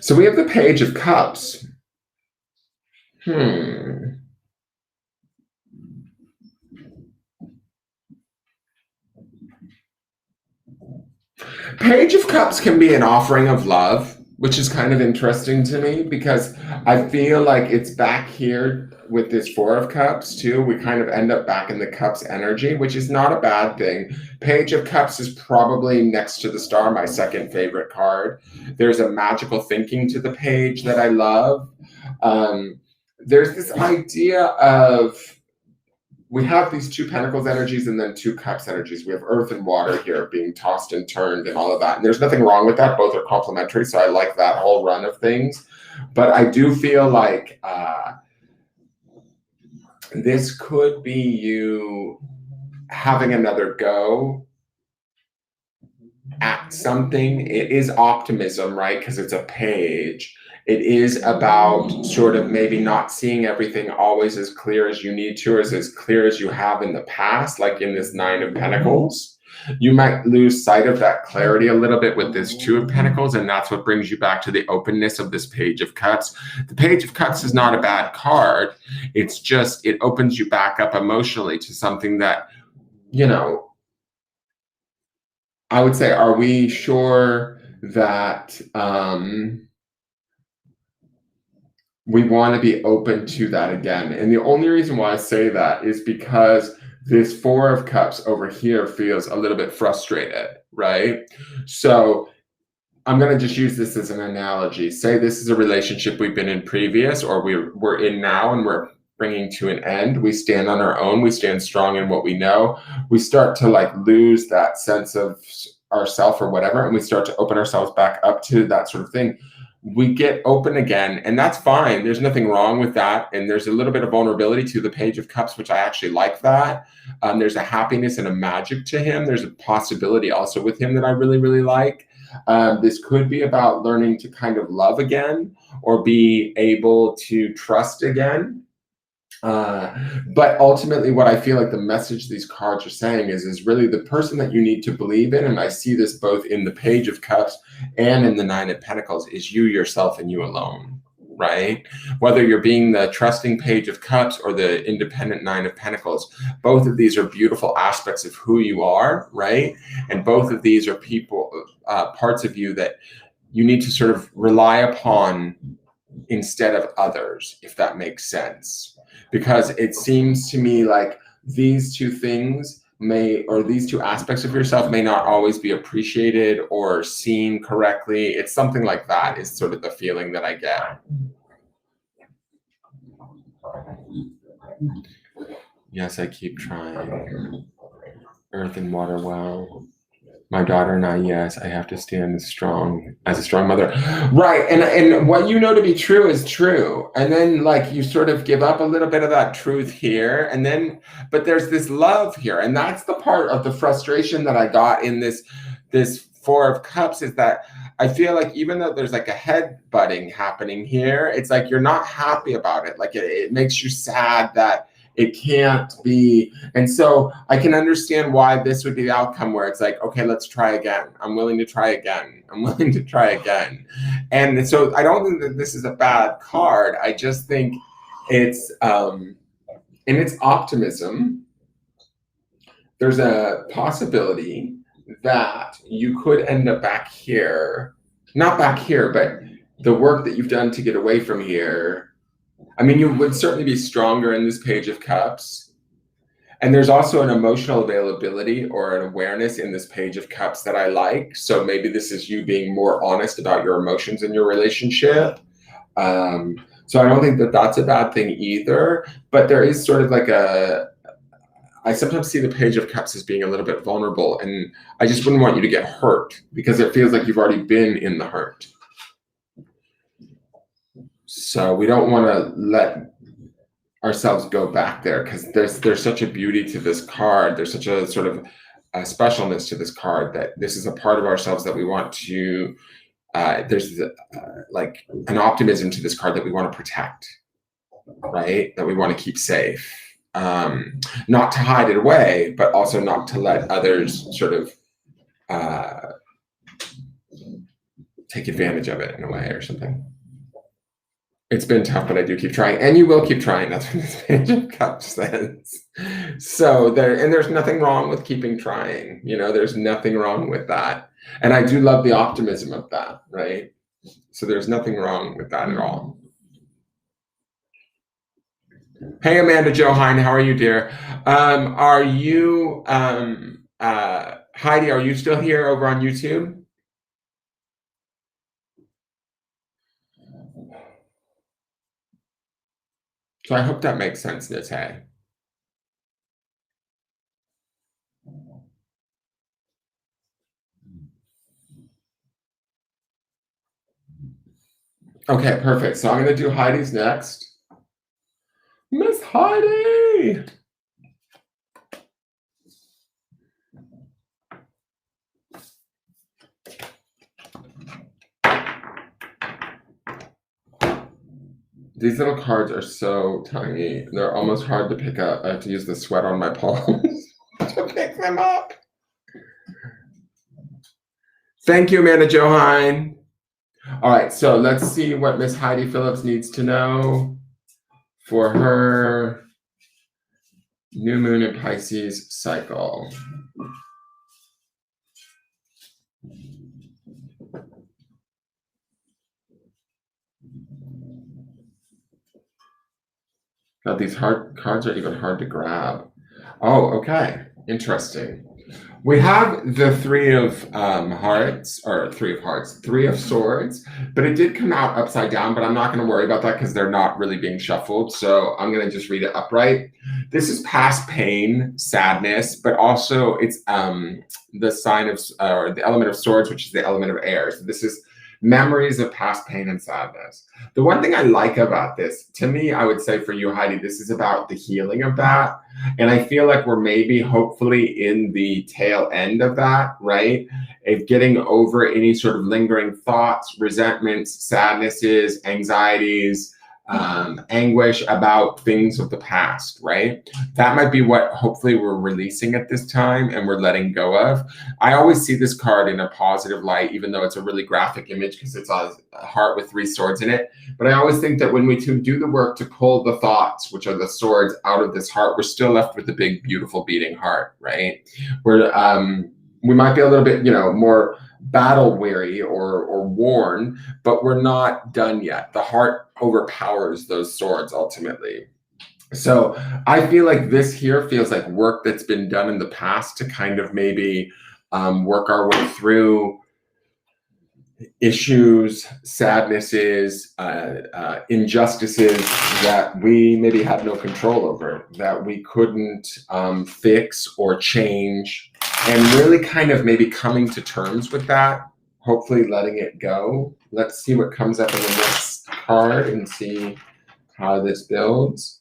So we have the Page of Cups. Page of Cups can be an offering of love, which is kind of interesting to me because I feel like it's back here with this 4 of Cups too. We kind of end up back in the Cups energy, which is not a bad thing. Page of Cups is probably next to the Star, my second favorite card. There's a magical thinking to the page that I love. There's this idea of, we have these 2 Pentacles energies and then 2 Cups energies. We have Earth and Water here being tossed and turned and all of that. And there's nothing wrong with that. Both are complementary. So I like that whole run of things. But I do feel like this could be you having another go at something. It is optimism, right? Because it's a page. It is about sort of maybe not seeing everything always as clear as you need to, or as clear as you have in the past, like in this 9 of Pentacles. You might lose sight of that clarity a little bit with this 2 of Pentacles, and that's what brings you back to the openness of this Page of Cups. The Page of Cups is not a bad card. It's just, it opens you back up emotionally to something that, you know, I would say, are we sure that we want to be open to that again? And the only reason why I say that is because this 4 of Cups over here feels a little bit frustrated, right? So I'm going to just use this as an analogy. Say this is a relationship we've been in previous, or we're in now and we're bringing to an end. We stand on our own. We stand strong in what we know. We start to like lose that sense of ourself or whatever, and we start to open ourselves back up to that sort of thing. We get open again, and that's fine. There's nothing wrong with that. And there's a little bit of vulnerability to the Page of Cups, which I actually like that. There's a happiness and a magic to him. There's a possibility also with him that I really, really like. This could be about learning to kind of love again or be able to trust again. But ultimately what I feel like the message these cards are saying is really the person that you need to believe in, and I see this both in the Page of Cups and in the 9 of Pentacles, is you, yourself, and you alone, right? Whether you're being the trusting Page of Cups or the independent 9 of Pentacles, both of these are beautiful aspects of who you are, right? And both of these are people, parts of you that you need to sort of rely upon instead of others, if that makes sense. Because it seems to me like these 2 things or these 2 aspects of yourself may not always be appreciated or seen correctly. It's something like that is sort of the feeling that I get. Yes, I keep trying. Earth and Water, well. My daughter and I, yes, I have to stand as a strong mother. Right. And what you know to be true is true. And then like you sort of give up a little bit of that truth here. And then, but there's this love here. And that's the part of the frustration that I got in this Four of Cups, is that I feel like even though there's like a head butting happening here, it's like you're not happy about it. Like it makes you sad that it can't be. And so I can understand why this would be the outcome, where it's like, okay, let's try again. I'm willing to try again. I'm willing to try again. And so I don't think that this is a bad card. I just think it's in its optimism, there's a possibility that you could end up back here, not back here, but the work that you've done to get away from here. I mean, you would certainly be stronger in this Page of Cups. And there's also an emotional availability or an awareness in this Page of Cups that I like. So maybe this is you being more honest about your emotions in your relationship. So I don't think that that's a bad thing either. But there is sort of like I sometimes see the Page of Cups as being a little bit vulnerable. And I just wouldn't want you to get hurt, because it feels like you've already been in the hurt. So we don't want to let ourselves go back there, because there's such a beauty to this card. There's such a sort of a specialness to this card, that this is a part of ourselves that we want to, there's like an optimism to this card that we want to protect, right? That we want to keep safe. Not to hide it away, but also not to let others sort of take advantage of it in a way or something. It's been tough, but I do keep trying, and you will keep trying. That's what this Page of Cups says. So there's nothing wrong with keeping trying. You know, there's nothing wrong with that. And I do love the optimism of that, right? So there's nothing wrong with that at all. Hey, Amanda Jo Hine, how are you, dear? Are you, Heidi, are you still here over on YouTube? So I hope that makes sense, Nate. Okay, perfect. So I'm going to do Heidi's next. Miss Heidi! These little cards are so tiny. They're almost hard to pick up. I have to use the sweat on my palms to pick them up. Thank you, Amanda Jo Hine. All right, so let's see what Miss Heidi Phillips needs to know for her new moon in Pisces cycle. God, these hard cards are even hard to grab. Oh, okay. Interesting. We have the Three of Swords, but it did come out upside down, but I'm not going to worry about that because they're not really being shuffled. So I'm going to just read it upright. This is past pain, sadness, but also it's the sign of, or the element of swords, which is the element of air. So this is memories of past pain and sadness. The one thing I like about this, to me, I would say for you, Heidi, this is about the healing of that. And I feel like we're maybe hopefully in the tail end of that, right? Of getting over any sort of lingering thoughts, resentments, sadnesses, anxieties, anguish about things of the past, right? That might be what hopefully we're releasing at this time and we're letting go of. I always see this card in a positive light, even though it's a really graphic image because it's a heart with 3 swords in it. But I always think that when we do the work to pull the thoughts, which are the swords, out of this heart, we're still left with the big, beautiful beating heart, right? Where we might be a little bit, more battle weary or worn, but we're not done yet. The heart overpowers those swords ultimately. So I feel like this here feels like work that's been done in the past to kind of maybe work our way through issues, sadnesses, injustices that we maybe had no control over, that we couldn't fix or change. and really kind of maybe coming to terms with that, hopefully letting it go. Let's see what comes up in the next card and see how this builds.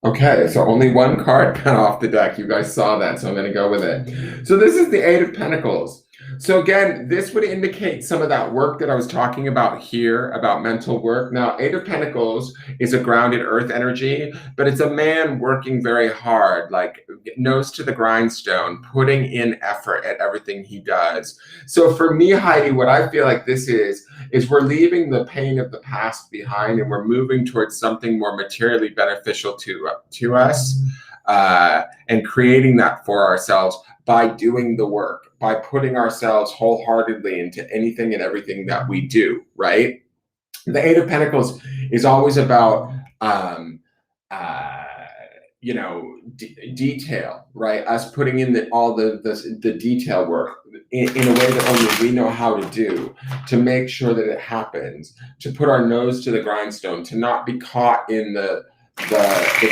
Okay, so only one card cut off the deck. You guys saw that, so I'm going to go with it. So this is the Eight of Pentacles. So again, this would indicate some of that work that I was talking about here, about mental work. Now, Eight of Pentacles is a grounded earth energy, but it's a man working very hard, like nose to the grindstone, putting in effort at everything he does. So for me, Heidi, what I feel like this is we're leaving the pain of the past behind and we're moving towards something more materially beneficial to us, and creating that for ourselves by doing the work, by putting ourselves wholeheartedly into anything and everything that we do, right? The Eight of Pentacles is always about, detail, right? Us putting in all the detail work in a way that only we know how to do, to make sure that it happens, to put our nose to the grindstone, to not be caught in the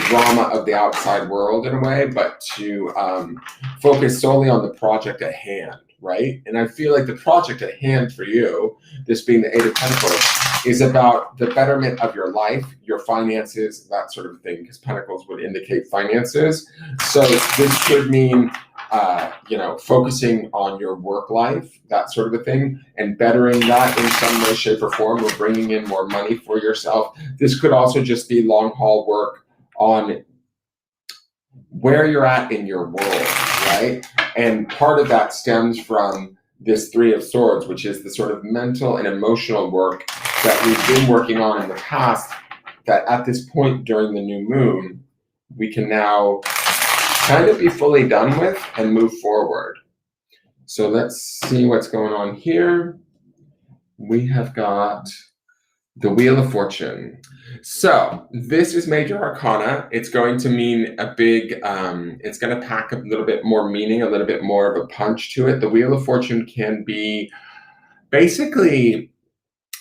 drama of the outside world in a way, but to focus solely on the project at hand, right? And I feel like the project at hand for you, this being the Eight of Pentacles, is about the betterment of your life, your finances, that sort of thing, because Pentacles would indicate finances. So this could mean, focusing on your work life, that sort of a thing, and bettering that in some way, shape, or form, or bringing in more money for yourself. This could also just be long haul work on where you're at in your world, right? And part of that stems from this Three of Swords, which is the sort of mental and emotional work that we've been working on in the past, that at this point during the new moon, we can now kind of be fully done with and move forward. So let's see what's going on here. We have got the Wheel of Fortune. So this is Major Arcana. It's going to mean a big, it's going to pack a little bit more meaning, a little bit more of a punch to it. The Wheel of Fortune can be basically,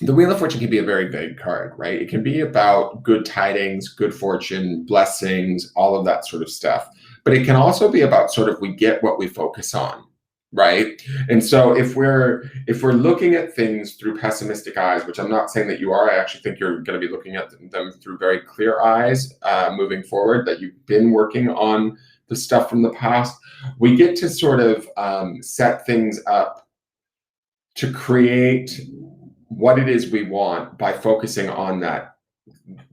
the Wheel of Fortune can be a very vague card, right? It can be about good tidings, good fortune, blessings, all of that sort of stuff. But it can also be about sort of we get what we focus on, right? And so if we're looking at things through pessimistic eyes, which I'm not saying that you are, I actually think you're going to be looking at them through very clear eyes, moving forward, that you've been working on the stuff from the past. We get to sort of set things up to create what it is we want by focusing on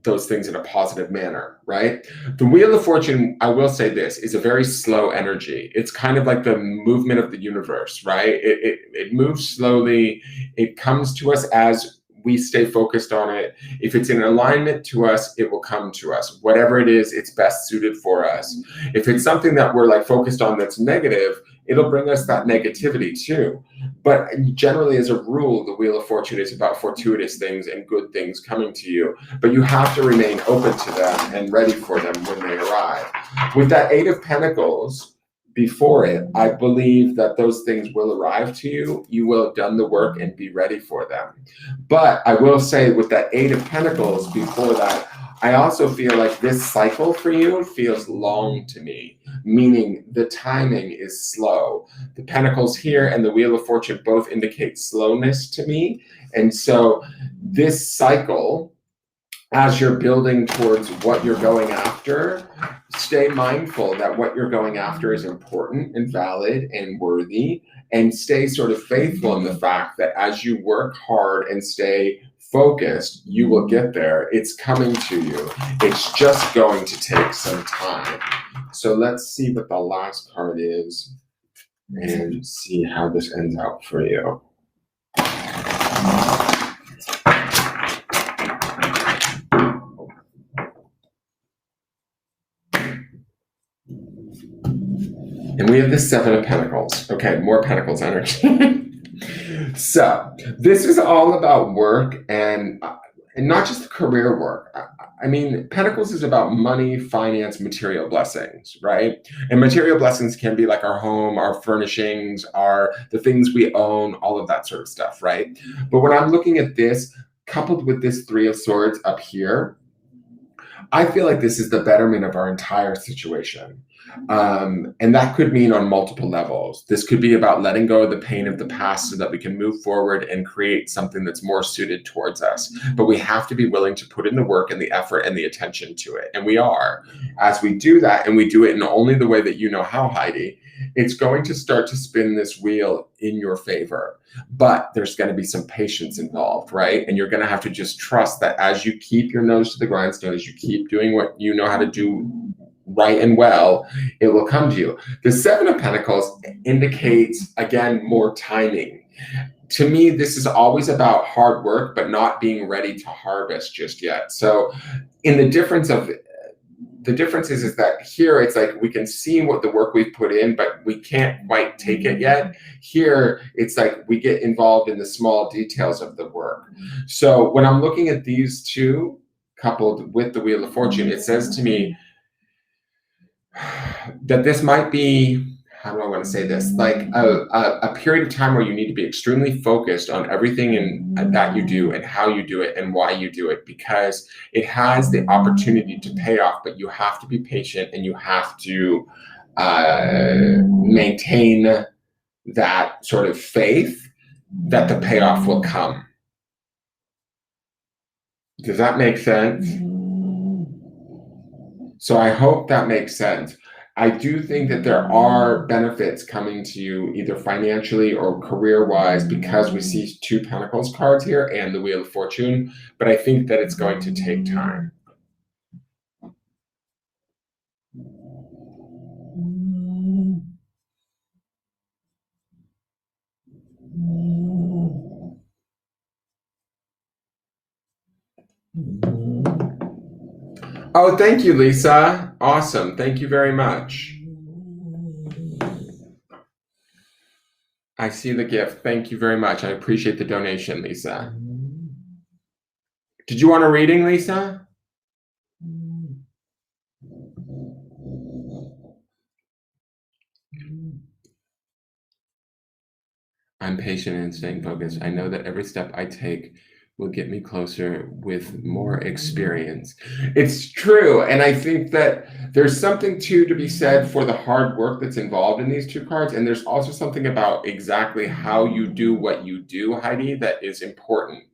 those things in a positive manner, right? The Wheel of Fortune, I will say this, is a very slow energy. It's kind of like the movement of the universe, right? It moves slowly. It comes to us as we stay focused on it. If it's in alignment to us, it will come to us. Whatever it is, it's best suited for us. If it's something that we're like focused on that's negative, it'll bring us that negativity too. But generally, as a rule, the Wheel of Fortune is about fortuitous things and good things coming to you. But you have to remain open to them and ready for them when they arrive. With that Eight of Pentacles before it, I believe that those things will arrive to you. You will have done the work and be ready for them. But I will say with that Eight of Pentacles before that, I also feel like this cycle for you feels long to me, meaning the timing is slow. The Pentacles here and the Wheel of Fortune both indicate slowness to me. And so this cycle, as you're building towards what you're going after, stay mindful that what you're going after is important and valid and worthy, and stay sort of faithful in the fact that as you work hard and stay focused, you will get there. It's coming to you. It's just going to take some time. So let's see what the last card is and see how this ends out for you. And we have the Seven of Pentacles. Okay, more Pentacles energy. So this is all about work and not just career work. I mean, Pentacles is about money, finance, material blessings, right? And material blessings can be like our home, our furnishings, the things we own, all of that sort of stuff, right? But when I'm looking at this, coupled with this Three of Swords up here, I feel like this is the betterment of our entire situation. And that could mean on multiple levels. This could be about letting go of the pain of the past so that we can move forward and create something that's more suited towards us. But we have to be willing to put in the work and the effort and the attention to it. And we are. As we do that, and we do it in only the way that you know how, Heidi, it's going to start to spin this wheel in your favor. But there's going to be some patience involved, right? And you're going to have to just trust that as you keep your nose to the grindstone, as you keep doing what you know how to do right and well, it will come to you. The Seven of Pentacles indicates, again, more timing. To me, this is always about hard work, but not being ready to harvest just yet. So in the difference is that here it's like we can see what the work we've put in, but we can't quite take it yet. Here it's like we get involved in the small details of the work. So when I'm looking at these two coupled with the Wheel of Fortune, it says to me that this might be, how do I want to say this? Like a period of time where you need to be extremely focused on everything that you do and how you do it and why you do it, because it has the opportunity to pay off, but you have to be patient and you have to maintain that sort of faith that the payoff will come. Does that make sense? So I hope that makes sense. I do think that there are benefits coming to you either financially or career-wise because we see two Pentacles cards here and the Wheel of Fortune, but I think that it's going to take time. Oh, thank you, Lisa. Awesome. Thank you very much. I see the gift. Thank you very much. I appreciate the donation, Lisa. Did you want a reading, Lisa? I'm patient and staying focused. I know that every step I take will get me closer with more experience. It's true. And I think that there's something too to be said for the hard work that's involved in these two cards. And there's also something about exactly how you do what you do, Heidi, that is important.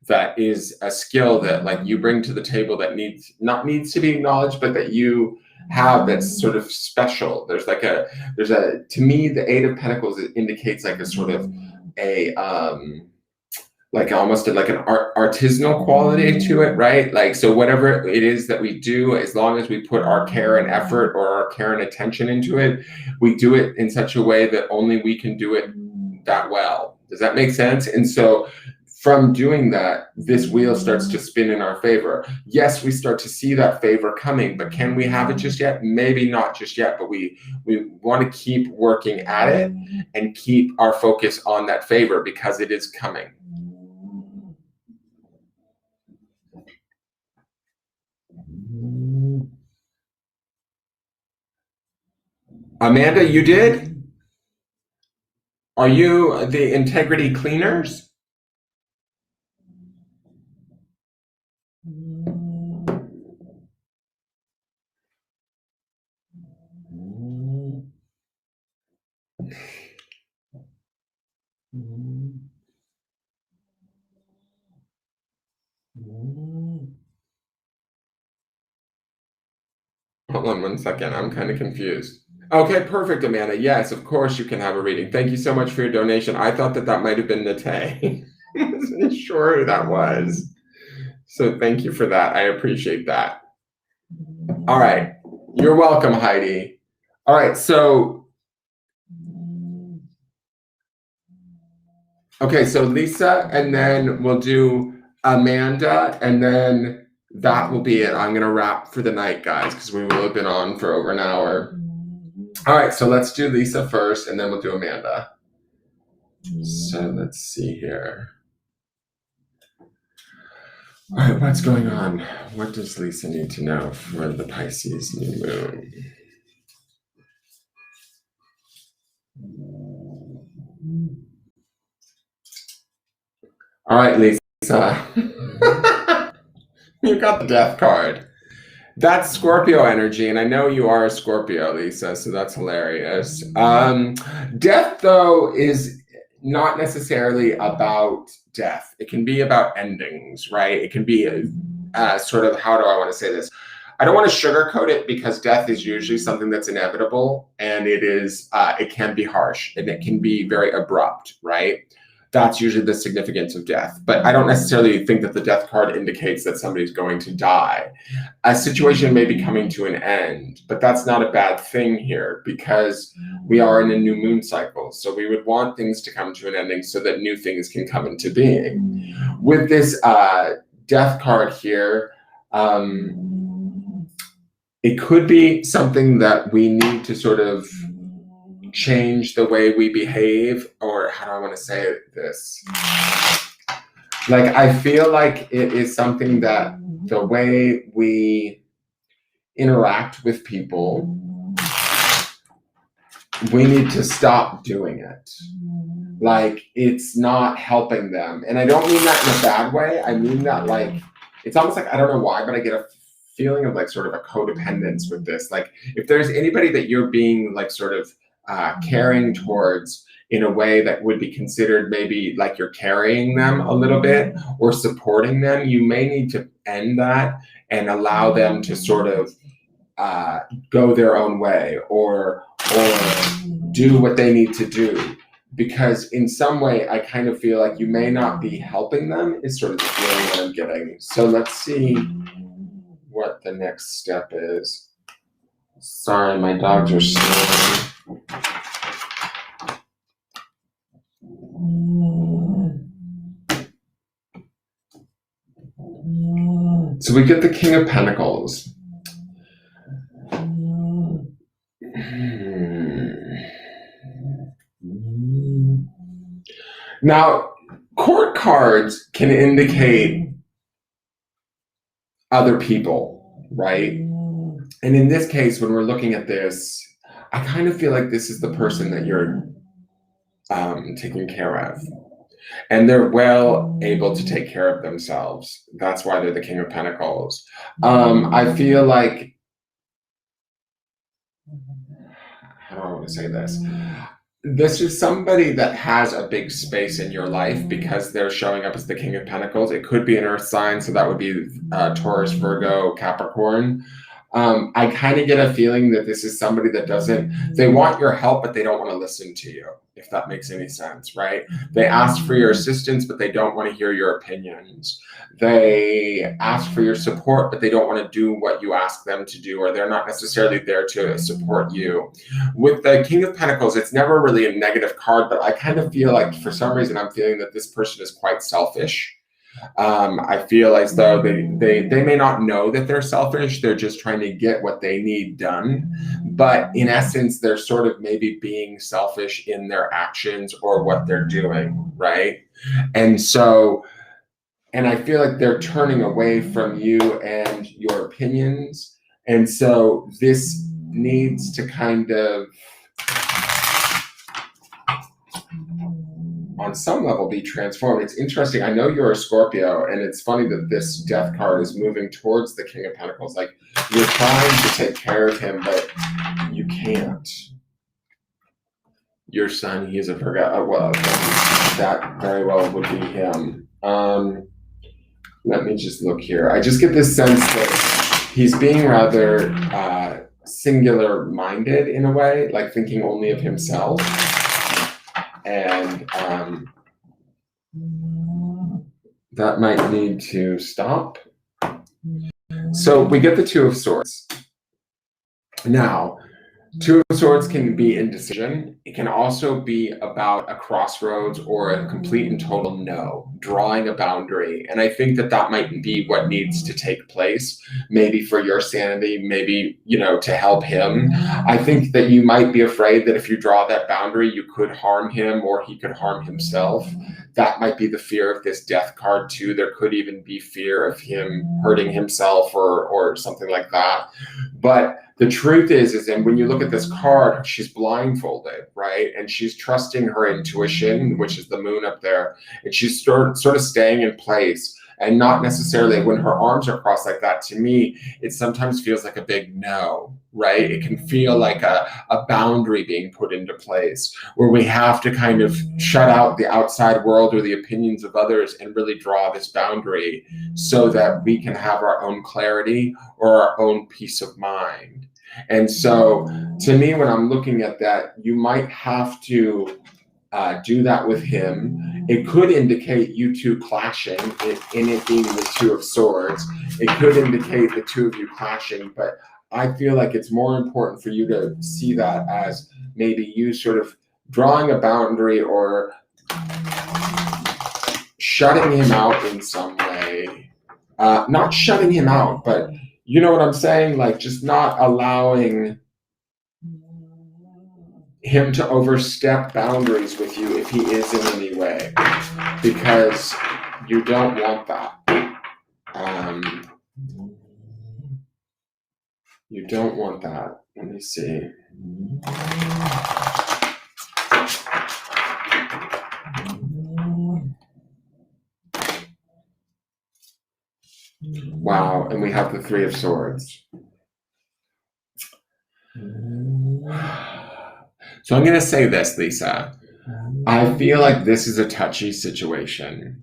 That is a skill that like you bring to the table that needs to be acknowledged, but that you have that's sort of special. To me, the Eight of Pentacles, it indicates like a sort of like almost like an artisanal quality to it, right? Like, so whatever it is that we do, as long as we put our care and effort or our care and attention into it, we do it in such a way that only we can do it that well. Does that make sense? And so from doing that, this wheel starts to spin in our favor. Yes, we start to see that favor coming, but can we have it just yet? Maybe not just yet, but we want to keep working at it and keep our focus on that favor because it is coming. Amanda, you did? Are you the Integrity Cleaners? Hold on one second. I'm kind of confused. Okay, perfect, Amanda. Yes, of course you can have a reading. Thank you so much for your donation. I thought that might have been Nate. I wasn't sure who that was. So thank you for that. I appreciate that. All right. You're welcome, Heidi. All right, so Lisa, and then we'll do Amanda, and then that will be it. I'm going to wrap for the night, guys, because we will have been on for over an hour. All right, so let's do Lisa first, and then we'll do Amanda. So let's see here. All right, what's going on? What does Lisa need to know for the Pisces new moon? All right, Lisa. You got the death card. That's Scorpio energy, and I know you are a Scorpio, Lisa, so that's hilarious. Death, though, is not necessarily about death. It can be about endings, right? It can be sort of, how do I want to say this? I don't want to sugarcoat it because death is usually something that's inevitable, and it can be harsh, and it can be very abrupt, right? That's usually the significance of death. But I don't necessarily think that the death card indicates that somebody's going to die. A situation may be coming to an end, but that's not a bad thing here because we are in a new moon cycle. So we would want things to come to an ending so that new things can come into being. With this death card here, it could be something that we need to sort of change the way we behave, or how do I want to say this? Like, I feel like it is something that the way we interact with people, we need to stop doing it. Like, it's not helping them. And I don't mean that in a bad way. I mean that, like, it's almost like, I don't know why, but I get a feeling of like sort of a codependence with this. Like, if there's anybody that you're being like sort of caring towards in a way that would be considered maybe like you're carrying them a little bit or supporting them, you may need to end that and allow them to sort of go their own way or do what they need to do. Because in some way, I kind of feel like you may not be helping them is sort of the feeling that I'm getting. So let's see what the next step is. Sorry, my dogs are snoring. So we get the King of Pentacles. Now, court cards can indicate other people, right? And in this case, when we're looking at this, I kind of feel like this is the person that you're taking care of. And they're well able to take care of themselves. That's why they're the King of Pentacles. I feel like, how do I want to say this? This is somebody that has a big space in your life because they're showing up as the King of Pentacles. It could be an earth sign, so that would be Taurus, Virgo, Capricorn. I kind of get a feeling that this is somebody that they want your help, but they don't want to listen to you, if that makes any sense, right? They ask for your assistance, but they don't want to hear your opinions. They ask for your support, but they don't want to do what you ask them to do, or they're not necessarily there to support you. With the King of Pentacles, it's never really a negative card, but I kind of feel like for some reason I'm feeling that this person is quite selfish. I feel as though they may not know that they're selfish. They're just trying to get what they need done. But in essence, they're sort of maybe being selfish in their actions or what they're doing, right? And I feel like they're turning away from you and your opinions. And so this needs to kind of, on some level, be transformed. It's interesting. I know you're a Scorpio, and it's funny that this death card is moving towards the King of Pentacles. Like, you're trying to take care of him, but you can't. Your son, he is a Virgo. Well, that very well would be him. Let me just look here. I just get this sense that he's being rather singular-minded in a way, like thinking only of himself. And that might need to stop. So we get the Two of Swords. Now, Two of Swords can be indecision. It can also be about a crossroads or a complete and total no, drawing a boundary. And I think that that might be what needs to take place, maybe for your sanity, maybe, to help him. I think that you might be afraid that if you draw that boundary, you could harm him or he could harm himself. that might be the fear of this death card too. There could even be fear of him hurting himself or something like that. But the truth is and when you look at this card, she's blindfolded, right? And she's trusting her intuition, which is the moon up there. And she's sort of staying in place. And not necessarily when her arms are crossed like that, to me, it sometimes feels like a big no, right? It can feel like a boundary being put into place where we have to kind of shut out the outside world or the opinions of others and really draw this boundary so that we can have our own clarity or our own peace of mind. And so to me, when I'm looking at that, you might have to do that with him. It could indicate you two clashing, in it being the Two of Swords. It could indicate the two of you clashing, but I feel like it's more important for you to see that as maybe you sort of drawing a boundary or shutting him out in some way. Not shutting him out, but you know what I'm saying? Like just not allowing him to overstep boundaries with you if he is in any way, because you don't want that. You don't want that. Let me see. Wow, and we have the Three of Swords. So I'm going to say this, Lisa. I feel like this is a touchy situation.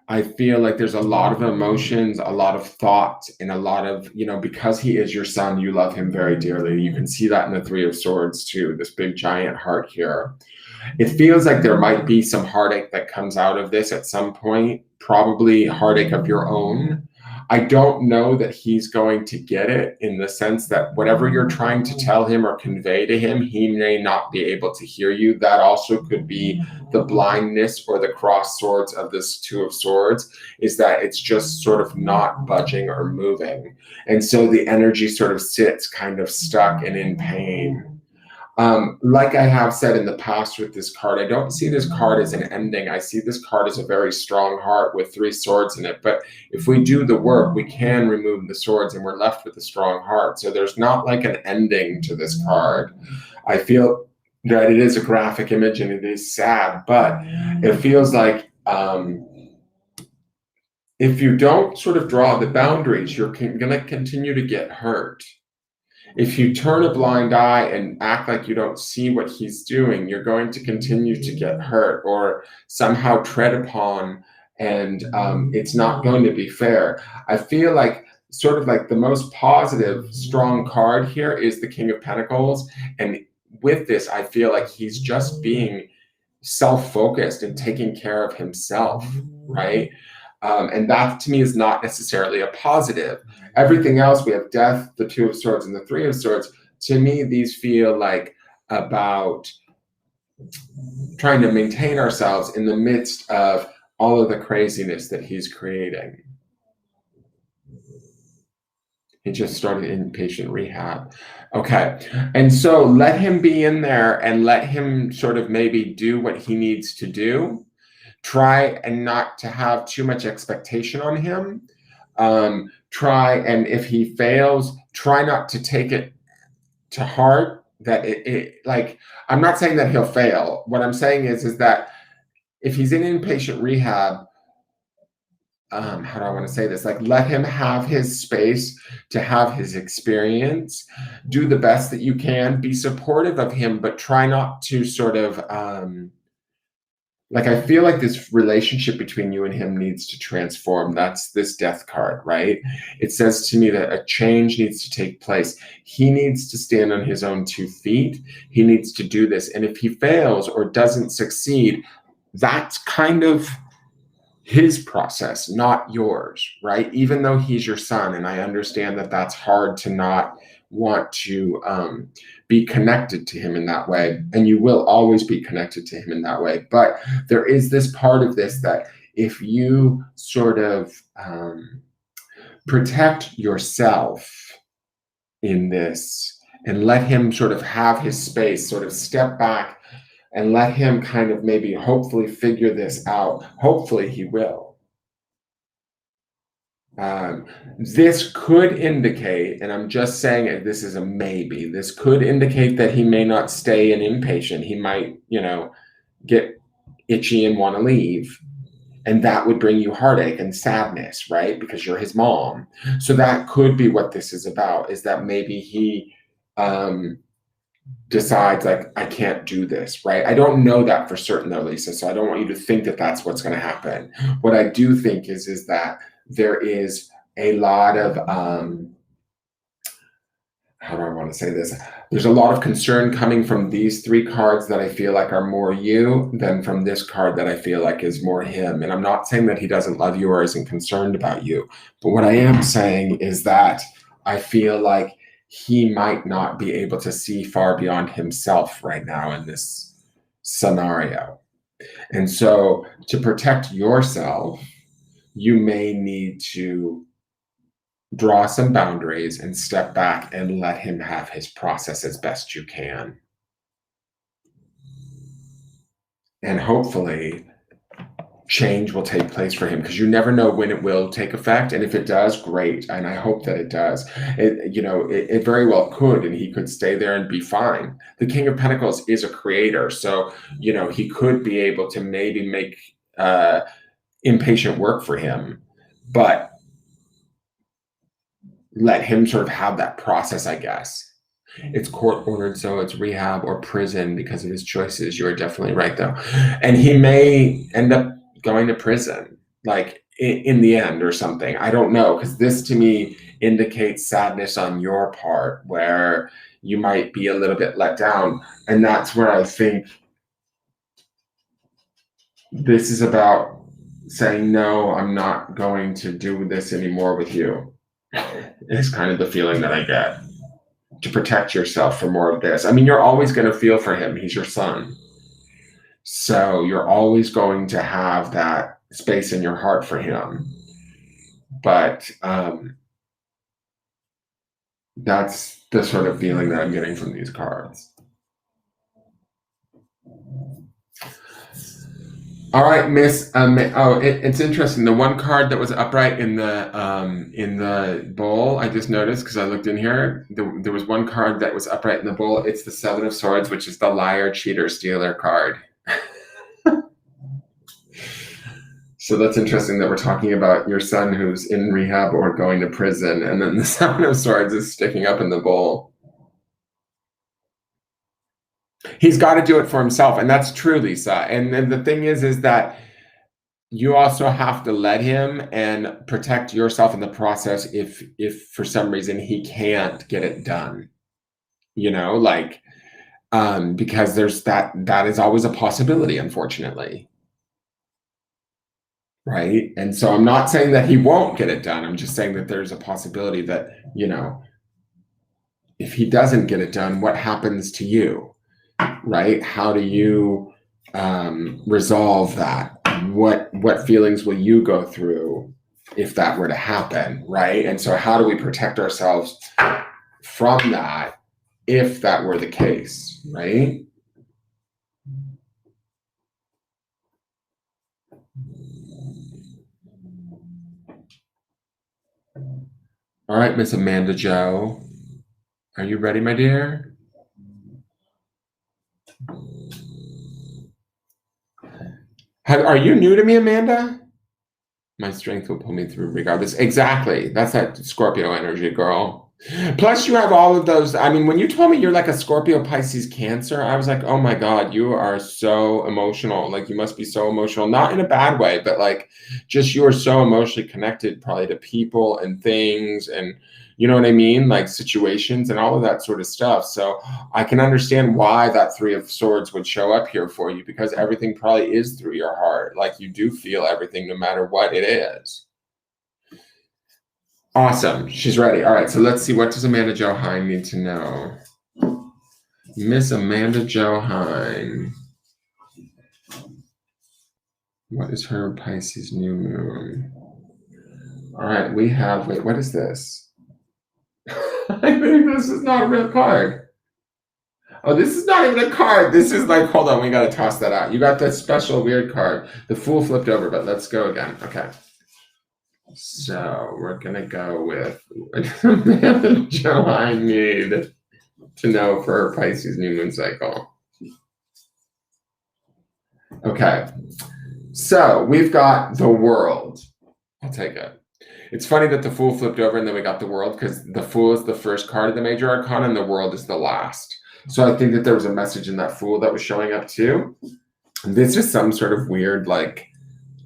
I feel like there's a lot of emotions, a lot of thoughts, and a lot of, because he is your son, you love him very dearly. You can see that in the Three of Swords too, this big giant heart here. It feels like there might be some heartache that comes out of this at some point, probably heartache of your own. I don't know that he's going to get it, in the sense that whatever you're trying to tell him or convey to him, he may not be able to hear you. That also could be the blindness or the cross swords of this Two of Swords, is that it's just sort of not budging or moving. And so the energy sort of sits kind of stuck and in pain. Like I have said in the past with this card, I don't see this card as an ending. I see this card as a very strong heart with three swords in it. But if we do the work, we can remove the swords and we're left with a strong heart. So there's not like an ending to this card. I feel that it is a graphic image and it is sad, but it feels like if you don't sort of draw the boundaries, you're going to continue to get hurt. If you turn a blind eye and act like you don't see what he's doing, you're going to continue to get hurt or somehow tread upon, and it's not going to be fair. I feel like sort of like the most positive, strong card here is the King of Pentacles. And with this, I feel like he's just being self-focused and taking care of himself, right? And that to me is not necessarily a positive. Everything else, we have death, the Two of Swords, and the Three of Swords. To me, these feel like about trying to maintain ourselves in the midst of all of the craziness that he's creating. He just started inpatient rehab. Okay. And so let him be in there and let him sort of maybe do what he needs to do. Try and not to have too much expectation on him. Try, and if he fails, try not to take it to heart that like, I'm not saying that he'll fail. What I'm saying is that if he's in inpatient rehab, how do I want to say this? Like, let him have his space to have his experience. Do the best that you can. Be supportive of him, but try not to sort of, like, I feel like this relationship between you and him needs to transform. That's this death card, right? It says to me that a change needs to take place. He needs to stand on his own 2 feet. He needs to do this. And if he fails or doesn't succeed, that's kind of his process, not yours, right? Even though he's your son, and I understand that that's hard to not want to be connected to him in that way, and you will always be connected to him in that way. But there is this part of this that if you sort of protect yourself in this and let him sort of have his space, sort of step back, and let him kind of maybe hopefully figure this out. Hopefully he will. This could indicate, and I'm just saying it, this is a maybe, this could indicate that he may not stay an inpatient. He might, get itchy and want to leave. And that would bring you heartache and sadness, right? Because you're his mom. So that could be what this is about, is that maybe he decides, like, I can't do this, right? I don't know that for certain though, Lisa. So I don't want you to think that that's what's going to happen. What I do think is that there is a lot of, how do I want to say this? There's a lot of concern coming from these three cards that I feel like are more you than from this card that I feel like is more him. And I'm not saying that he doesn't love you or isn't concerned about you. But what I am saying is that I feel like he might not be able to see far beyond himself right now in this scenario. And so to protect yourself, you may need to draw some boundaries and step back and let him have his process as best you can. And hopefully change will take place for him, because you never know when it will take effect. And if it does, great. And I hope that it does. It very well could, and he could stay there and be fine. The King of Pentacles is a creator. So, he could be able to maybe make impatient work for him, but let him sort of have that process, I guess. It's court ordered, so it's rehab or prison because of his choices. You're definitely right, though. And he may end up going to prison, like in the end or something. I don't know, because this to me indicates sadness on your part, where you might be a little bit let down. And that's where I think this is about saying, no, I'm not going to do this anymore with you. It's kind of the feeling that I get, to protect yourself from more of this. I mean, you're always going to feel for him. He's your son. So you're always going to have that space in your heart for him. But that's the sort of feeling that I'm getting from these cards. All right, Miss. It's interesting. The one card that was upright in the bowl, I just noticed because I looked in here. There was one card that was upright in the bowl. It's the Seven of Swords, which is the liar, cheater, stealer card. So that's interesting that we're talking about your son who's in rehab or going to prison, and then the Seven of Swords is sticking up in the bowl. He's got to do it for himself, and that's true, Lisa. And then the thing is that you also have to let him and protect yourself in the process if for some reason he can't get it done. Because there's that is always a possibility, unfortunately. Right? And so I'm not saying that he won't get it done. I'm just saying that there's a possibility that, if he doesn't get it done, what happens to you? Right? How do you resolve that? What feelings will you go through if that were to happen? Right? And so how do we protect ourselves from that if that were the case? Right? All right, Miss Amanda Jo. Are you ready, my dear? Are you new to me, Amanda? My strength will pull me through regardless. Exactly. That's that Scorpio energy, girl. Plus, you have all of those. I mean, when you told me you're like a Scorpio, Pisces, Cancer, I was like, oh my God, you are so emotional. Like, you must be so emotional, not in a bad way, but like, just you are so emotionally connected probably to people and things, and you know what I mean? Like situations and all of that sort of stuff. So I can understand why that Three of Swords would show up here for you, because everything probably is through your heart. Like, you do feel everything no matter what it is. Awesome. She's ready. All right. So let's see. What does Amanda Jo Hine need to know? Miss Amanda Jo Hine. What is her Pisces new moon? All right. We have, wait, what is this? I think this is not a real card. Oh, this is not even a card. This is like, hold on, we got to toss that out. You got that special weird card. The Fool flipped over, but let's go again. Okay. So we're going to go with what Joe I need to know for her Pisces new moon cycle. Okay. So we've got the World. I'll take it. It's funny that the Fool flipped over and then we got the World, because the Fool is the first card of the major arcana and the World is the last. So I think that there was a message in that Fool that was showing up too. This is some sort of weird like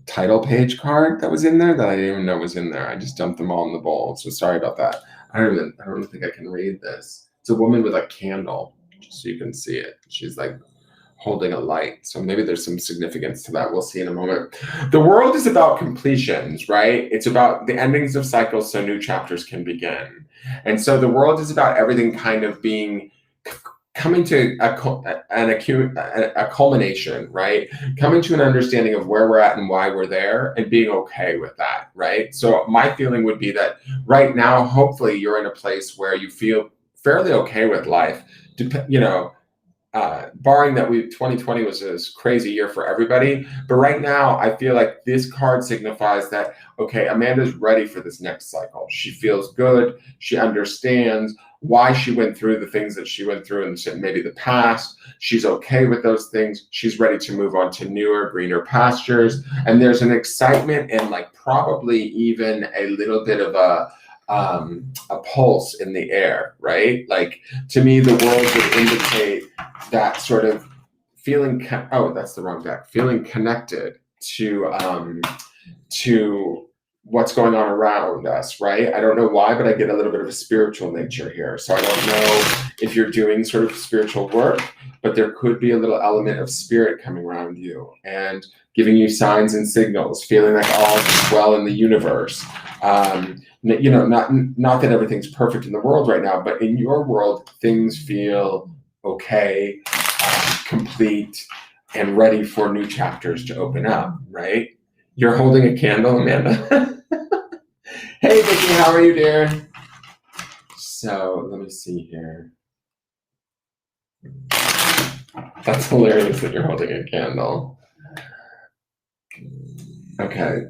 title page card that was in there that I didn't even know was in there. I just dumped them all in the bowl. So sorry about that. I don't think I can read this. It's a woman with a candle, just so you can see it. She's like holding a light. So maybe there's some significance to that. We'll see in a moment. The World is about completions, right? It's about the endings of cycles so new chapters can begin. And so the World is about everything kind of being coming to a culmination, right? Coming to an understanding of where we're at and why we're there and being okay with that, right? So my feeling would be that right now, hopefully you're in a place where you feel fairly okay with life, barring that 2020 was a crazy year for everybody. But right now, I feel like this card signifies that, okay, Amanda's ready for this next cycle. She feels good. She understands why she went through the things that she went through in maybe the past. She's okay with those things. She's ready to move on to newer, greener pastures. And there's an excitement and like probably even a little bit of a pulse in the air, right? Like to me, the World would indicate that sort of feeling. That's the wrong deck. Feeling connected to what's going on around us, right? I don't know why, but I get a little bit of a spiritual nature here. So I don't know if you're doing sort of spiritual work, but there could be a little element of spirit coming around you and giving you signs and signals, feeling like all is well in the universe. Not that everything's perfect in the world right now, but in your world, things feel okay, complete, and ready for new chapters to open up, right? You're holding a candle, Amanda. Hey, Vicky, how are you, dear? So let me see here. That's hilarious that you're holding a candle. Okay.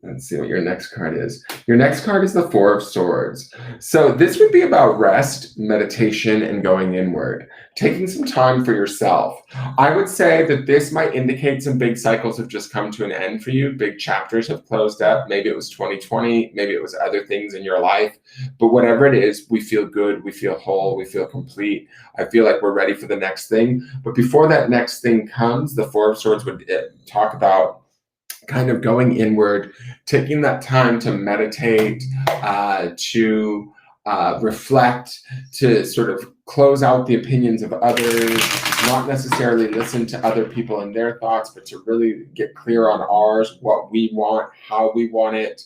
Let's see what your next card is. Your next card is the Four of Swords. So this would be about rest, meditation, and going inward, taking some time for yourself. I would say that this might indicate some big cycles have just come to an end for you. Big chapters have closed up. Maybe it was 2020. Maybe it was other things in your life. But whatever it is, we feel good. We feel whole. We feel complete. I feel like we're ready for the next thing. But before that next thing comes, the Four of Swords would talk about kind of going inward, taking that time to meditate, to reflect, to sort of close out the opinions of others, not necessarily listen to other people and their thoughts, but to really get clear on ours, what we want, how we want it.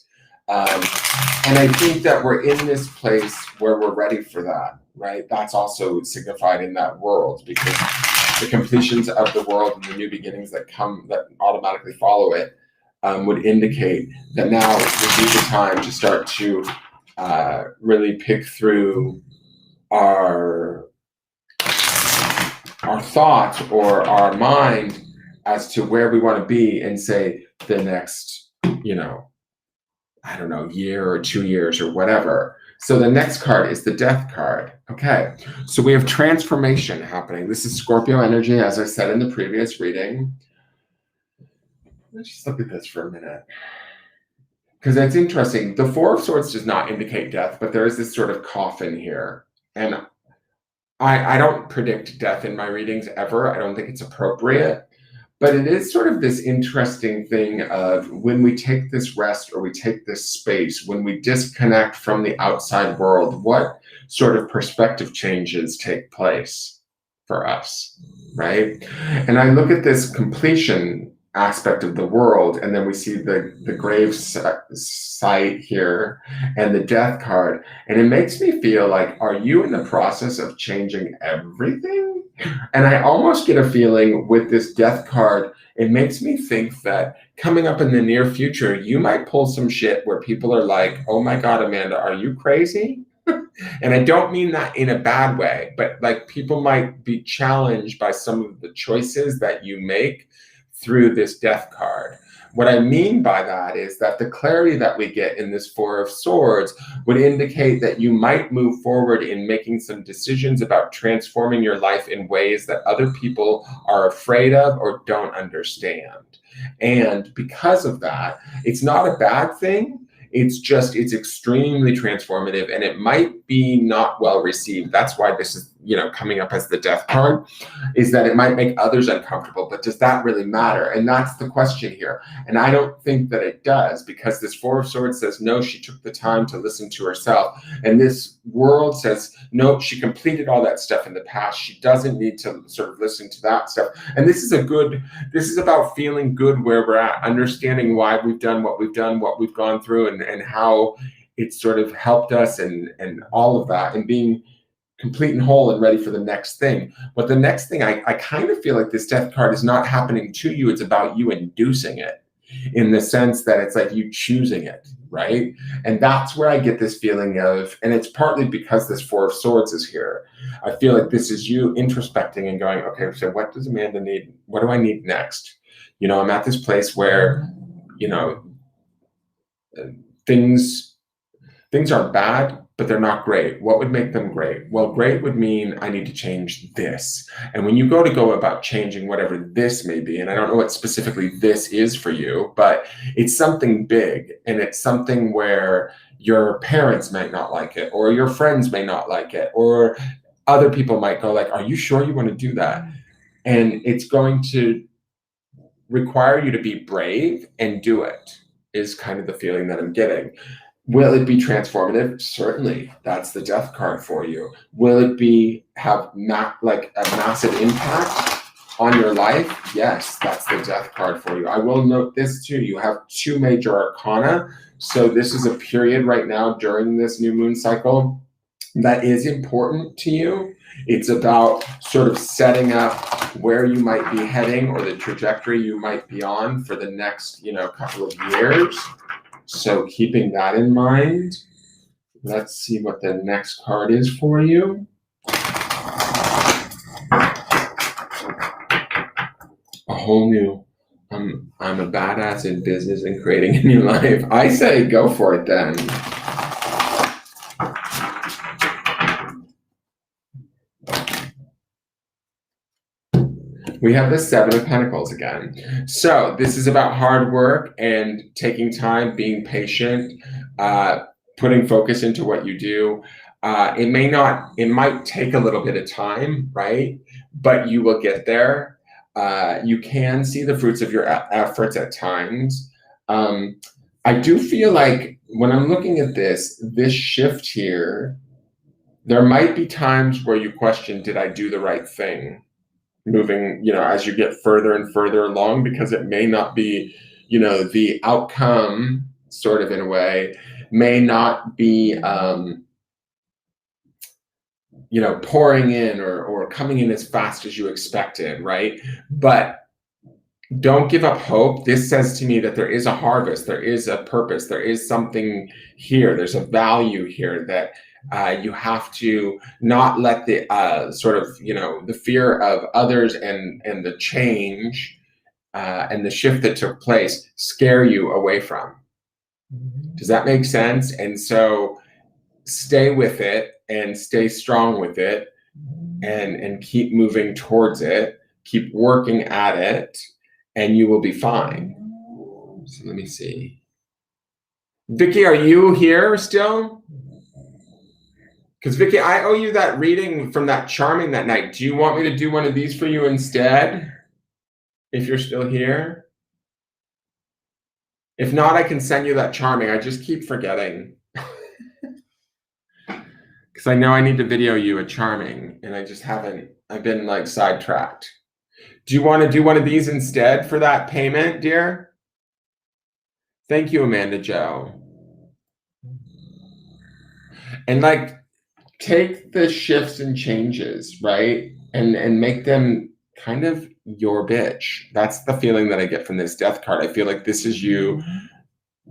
And I think that we're in this place where we're ready for that, right? That's also signified in that world, because the completions of the world and the new beginnings that automatically follow it would indicate that now would be the time to start to really pick through our thoughts or our mind as to where we want to be and say the next, year or 2 years or whatever. So the next card is the Death card. Okay, so we have transformation happening. This is Scorpio energy, as I said in the previous reading. Let's just look at this for a minute, because that's interesting. The Four of Swords does not indicate death, but there is this sort of coffin here. And I don't predict death in my readings ever. I don't think it's appropriate. But it is sort of this interesting thing of when we take this rest or we take this space, when we disconnect from the outside world, what sort of perspective changes take place for us, right? And I look at this completion aspect of the world, and then we see the grave site here and the Death card, and it makes me feel like, are you in the process of changing everything? And I almost get a feeling with this Death card, it makes me think that coming up in the near future, you might pull some shit where people are like, oh my God, Amanda, are you crazy? And I don't mean that in a bad way, but like people might be challenged by some of the choices that you make through this death card. What I mean by that is that the clarity that we get in this Four of Swords would indicate that you might move forward in making some decisions about transforming your life in ways that other people are afraid of or don't understand. And because of that, it's not a bad thing. It's extremely transformative, and it might be not well received. That's why this is, coming up as the death card, is that it might make others uncomfortable, but does that really matter? And that's the question here. And I don't think that it does, because this Four of Swords says, no, she took the time to listen to herself. And this world says, no, she completed all that stuff in the past. She doesn't need to sort of listen to that stuff. And this is about feeling good where we're at, understanding why we've done, what we've gone through, and how it's sort of helped us, and all of that, and being complete and whole and ready for the next thing. But the next thing, I kind of feel like this death card is not happening to you. It's about you inducing it, in the sense that it's like you choosing it, right? And that's where I get this feeling of, and it's partly because this Four of Swords is here. I feel like this is you introspecting and going, okay, so what does Amanda need? What do I need next? I'm at this place where, things aren't bad, but they're not great. What would make them great? Well, great would mean I need to change this. And when you go about changing whatever this may be, and I don't know what specifically this is for you, but it's something big, and it's something where your parents might not like it, or your friends may not like it, or other people might go like, are you sure you want to do that? And it's going to require you to be brave and do it, is kind of the feeling that I'm getting. Will it be transformative? Certainly. That's the death card for you. Will it have a massive impact on your life? Yes, that's the death card for you. I will note this too. You have 2 major arcana. So this is a period right now during this new moon cycle that is important to you. It's about sort of setting up where you might be heading, or the trajectory you might be on for the next, couple of years. So keeping that in mind, let's see what the next card is for you. A whole new, I'm a badass in business and creating a new life. I say go for it then. We have the Seven of Pentacles again. So this is about hard work and taking time, being patient, putting focus into what you do. It might take a little bit of time, right? But you will get there. You can see the fruits of your efforts at times. I do feel like when I'm looking at this shift here, there might be times where you question, did I do the right thing? Moving, as you get further and further along, because it may not be, the outcome, sort of in a way, may not be, pouring in or coming in as fast as you expected, right? But don't give up hope. This says to me that there is a harvest, there is a purpose, there is something here, there's a value here that you have to not let the sort of, the fear of others and the change and the shift that took place scare you away from. Does that make sense? And so stay with it and stay strong with it, and keep moving towards it, keep working at it, and you will be fine. So let me see. Vicky, are you here still? Because Vicky, I owe you that reading from that charming that night. Do you want me to do one of these for you instead? If you're still here? If not, I can send you that charming. I just keep forgetting. Because I know I need to video you a charming, and I just haven't. I've been like sidetracked. Do you want to do one of these instead for that payment, dear? Thank you, Amanda Joe. And like, take the shifts and changes, right? And make them kind of your bitch. That's the feeling that I get from this death card. I feel like this is you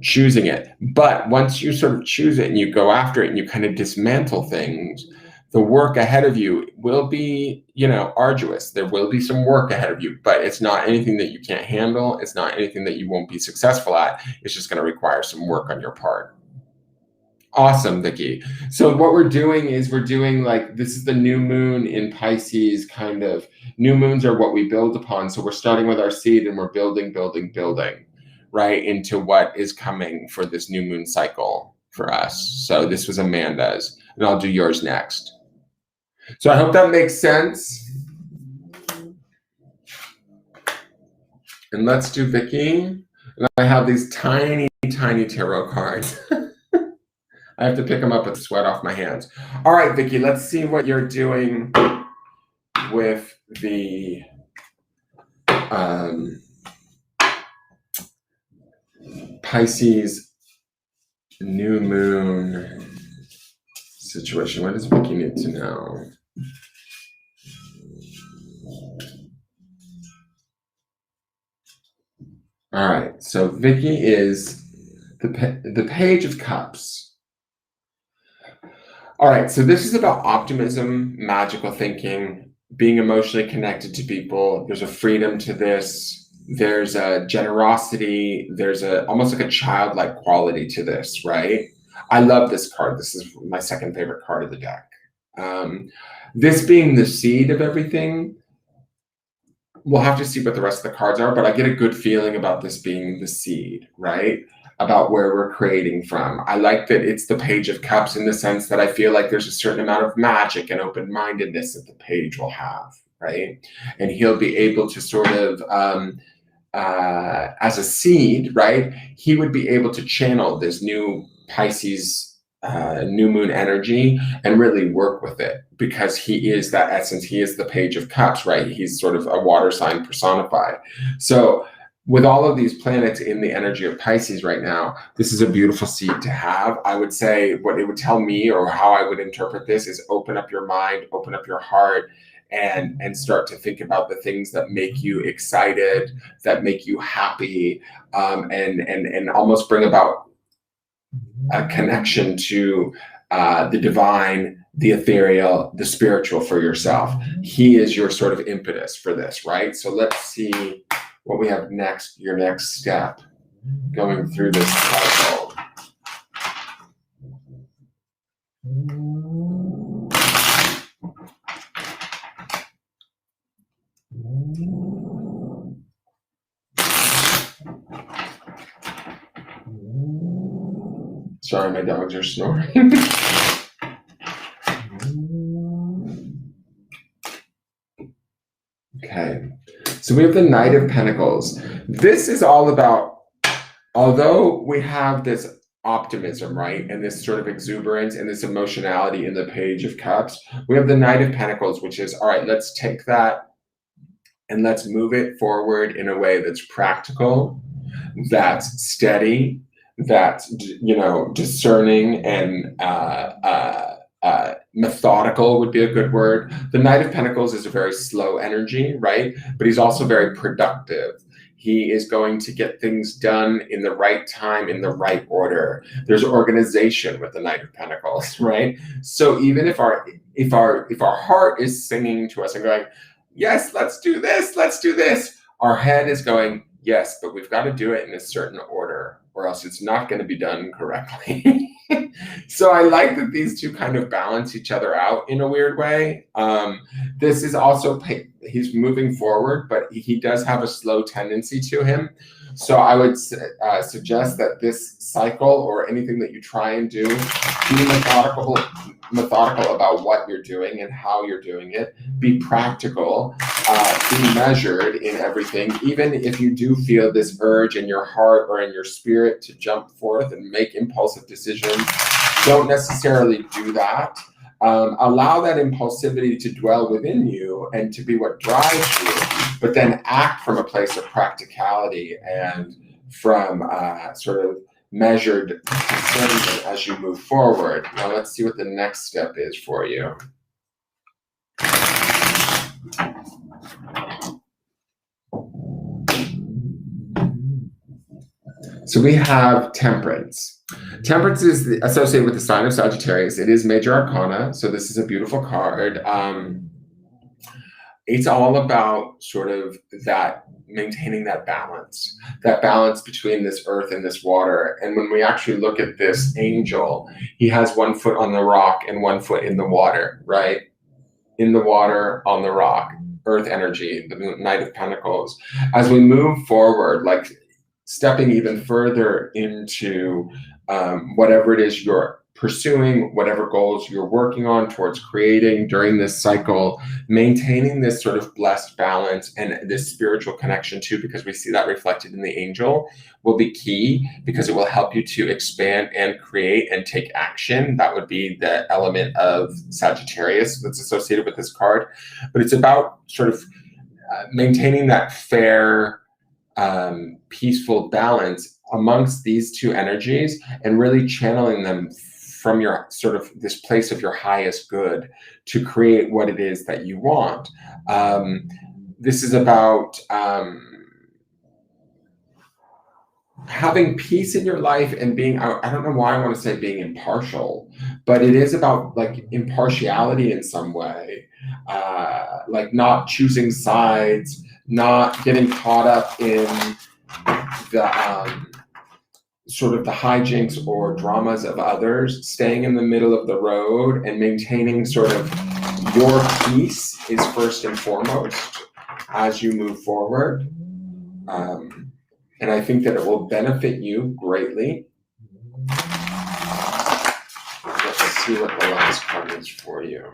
choosing it. But once you sort of choose it and you go after it and you kind of dismantle things, the work ahead of you will be, arduous. There will be some work ahead of you, but it's not anything that you can't handle. It's not anything that you won't be successful at. It's just going to require some work on your part. Awesome, Vicky. So what we're doing is this is the new moon in Pisces kind of. New moons are what we build upon. So we're starting with our seed and we're building, right, into what is coming for this new moon cycle for us. So this was Amanda's, and I'll do yours next. So I hope that makes sense. And let's do Vicky. And I have these tiny, tiny tarot cards. I have to pick them up with sweat off my hands. All right, Vicky, let's see what you're doing with the Pisces new moon situation. What does Vicky need to know? All right, so Vicky is the Page of Cups. All right, so this is about optimism, magical thinking, being emotionally connected to people. There's a freedom to this. There's a generosity. There's almost like a childlike quality to this, right? I love this card. This is my second favorite card of the deck. This being the seed of everything, we'll have to see what the rest of the cards are, but I get a good feeling about this being the seed, right? About where we're creating from. I like that it's the Page of Cups in the sense that I feel like there's a certain amount of magic and open-mindedness that the page will have, right? And he'll be able to sort of, as a seed, right? He would be able to channel this new Pisces new moon energy and really work with it because he is that essence. He is the Page of Cups, right? He's sort of a water sign personified. So with all of these planets in the energy of Pisces right now, this is a beautiful seed to have. I would say what it would tell me, or how I would interpret this, is open up your mind, open up your heart, and start to think about the things that make you excited, that make you happy, and almost bring about a connection to the divine, the ethereal, the spiritual for yourself. He is your sort of impetus for this, right? So let's see what we have next, your next step going through this cycle. Sorry, my dogs are snoring. Okay, so we have the Knight of Pentacles. This is all about, although we have this optimism, right, and this sort of exuberance and this emotionality in the Page of Cups, we have the Knight of Pentacles, which is, all right, let's take that and let's move it forward in a way that's practical, that's steady, that's, discerning and methodical would be a good word. The Knight of Pentacles is a very slow energy, right? But he's also very productive. He is going to get things done in the right time, in the right order. There's organization with the Knight of Pentacles, right? So even if our heart is singing to us and going, yes, let's do this, our head is going, yes, but we've got to do it in a certain order, or else it's not going to be done correctly. So I like that these two kind of balance each other out in a weird way. This is also, he's moving forward, but he does have a slow tendency to him. So I would suggest that this cycle, or anything that you try and do, be methodical about what you're doing and how you're doing it. Be practical, be measured in everything. Even if you do feel this urge in your heart or in your spirit to jump forth and make impulsive decisions, don't necessarily do that. Allow that impulsivity to dwell within you and to be what drives you, but then act from a place of practicality and from sort of measured discernment as you move forward. Now let's see what the next step is for you. So we have Temperance. Temperance is associated with the sign of Sagittarius. It is major arcana, so this is a beautiful card. It's all about sort of that maintaining that balance between this earth and this water. And when we actually look at this angel, he has 1 foot on the rock and 1 foot in the water, right? In the water, on the rock, earth energy, the Knight of Pentacles. As we move forward, like stepping even further into whatever it is you're pursuing, whatever goals you're working on towards creating during this cycle, maintaining this sort of blessed balance and this spiritual connection too, because we see that reflected in the angel, will be key because it will help you to expand and create and take action. That would be the element of Sagittarius that's associated with this card. But it's about sort of maintaining that fair, peaceful balance amongst these two energies and really channeling them from your sort of this place of your highest good to create what it is that you want. This is about having peace in your life and being, I don't know why I want to say being impartial, but it is about like impartiality in some way, like not choosing sides, not getting caught up in the sort of the hijinks or dramas of others, staying in the middle of the road and maintaining sort of your peace is first and foremost as you move forward. And I think that it will benefit you greatly. Let's see what the last card is for you.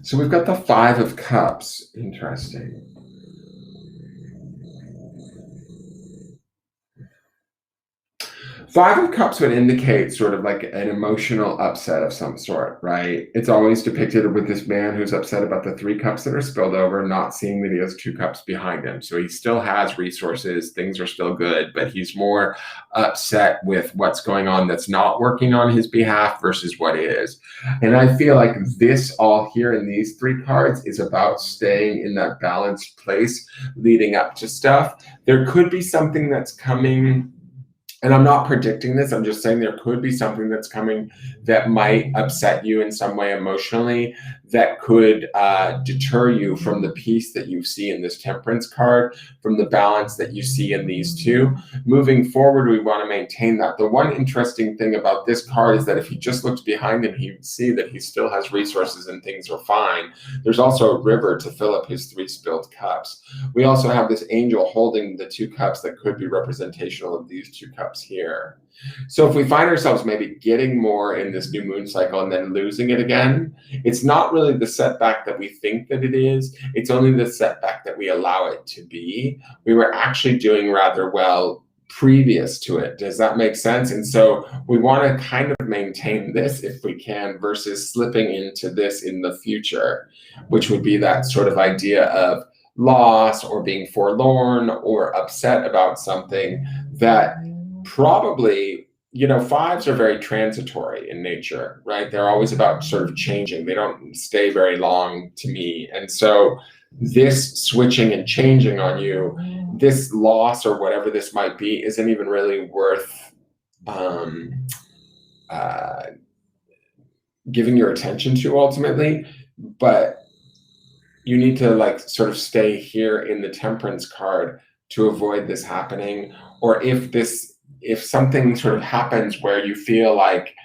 So we've got the Five of Cups. Interesting. Five of Cups would indicate sort of like an emotional upset of some sort, right? It's always depicted with this man who's upset about the 3 cups that are spilled over, not seeing that he has 2 cups behind him. So he still has resources, things are still good, but he's more upset with what's going on that's not working on his behalf versus what is. And I feel like this all here in these 3 cards is about staying in that balanced place leading up to stuff. There could be something that's coming. And I'm not predicting this, I'm just saying there could be something that's coming that might upset you in some way emotionally, that could deter you from the peace that you see in this Temperance card, from the balance that you see in these two. Moving forward, we want to maintain that. The one interesting thing about this card is that if he just looks behind him, he would see that he still has resources and things are fine. There's also a river to fill up his 3 spilled cups. We also have this angel holding the 2 cups that could be representational of these 2 cups here. So if we find ourselves maybe getting more in this new moon cycle and then losing it again, it's not really the setback that we think that it is. It's only the setback that we allow it to be. We were actually doing rather well previous to it. Does that make sense? And so we want to kind of maintain this if we can versus slipping into this in the future, which would be that sort of idea of loss or being forlorn or upset about something that probably, you know, 5s are very transitory in nature, right? They're always about sort of changing. They don't stay very long to me. And so this switching and changing on you, this loss or whatever this might be, isn't even really worth giving your attention to ultimately. But you need to like sort of stay here in the Temperance card to avoid this happening. Or if something sort of happens where you feel like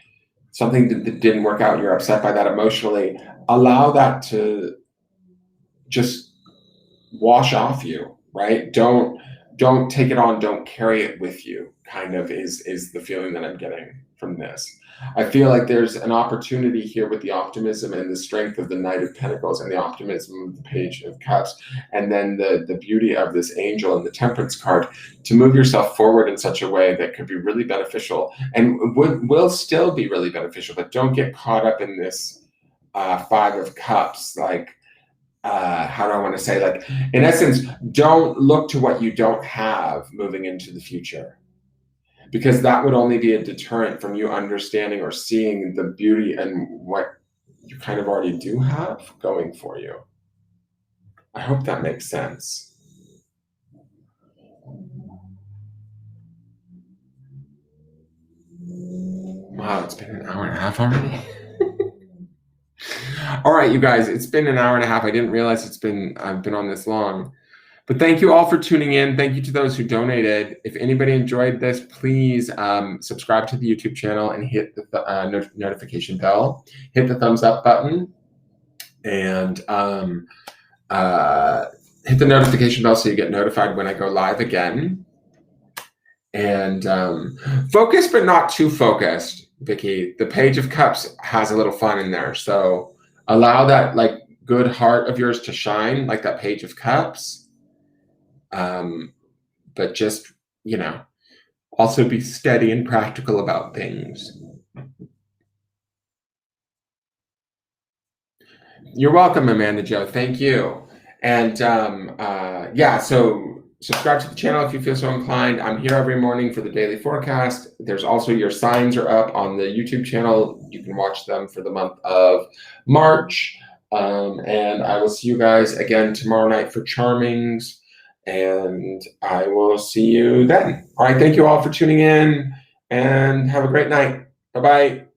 something that didn't work out, you're upset by that emotionally, allow that to just wash off you, right? Don't take it on, don't carry it with you, kind of is the feeling that I'm getting from this. I feel like there's an opportunity here with the optimism and the strength of the Knight of Pentacles and the optimism of the Page of Cups, and then the beauty of this angel and the Temperance card to move yourself forward in such a way that could be really beneficial and will still be really beneficial, but don't get caught up in this 5 of Cups, like, how do I want to say, like, in essence, don't look to what you don't have moving into the future. because that would only be a deterrent from you understanding or seeing the beauty and what you kind of already do have going for you. I hope that makes sense. Wow, it's been an hour and a half already. All right, you guys, it's been an hour and a half. I didn't realize I've been on this long. But thank you all for tuning in. Thank you to those who donated. If anybody enjoyed this, please subscribe to the YouTube channel and hit the notification bell. Hit the thumbs up button and hit the notification bell so you get notified when I go live again. And focus, but not too focused, Vicky. The Page of Cups has a little fun in there. So allow that like good heart of yours to shine like that Page of Cups. But just, you know, also be steady and practical about things. You're welcome, Amanda Jo. Thank you. And yeah, so subscribe to the channel if you feel so inclined. I'm here every morning for the daily forecast. There's also your signs are up on the YouTube channel. You can watch them for the month of March. And I will see you guys again tomorrow night for Charmings. And I will see you then. All right. Thank you all for tuning in and have a great night. Bye-bye.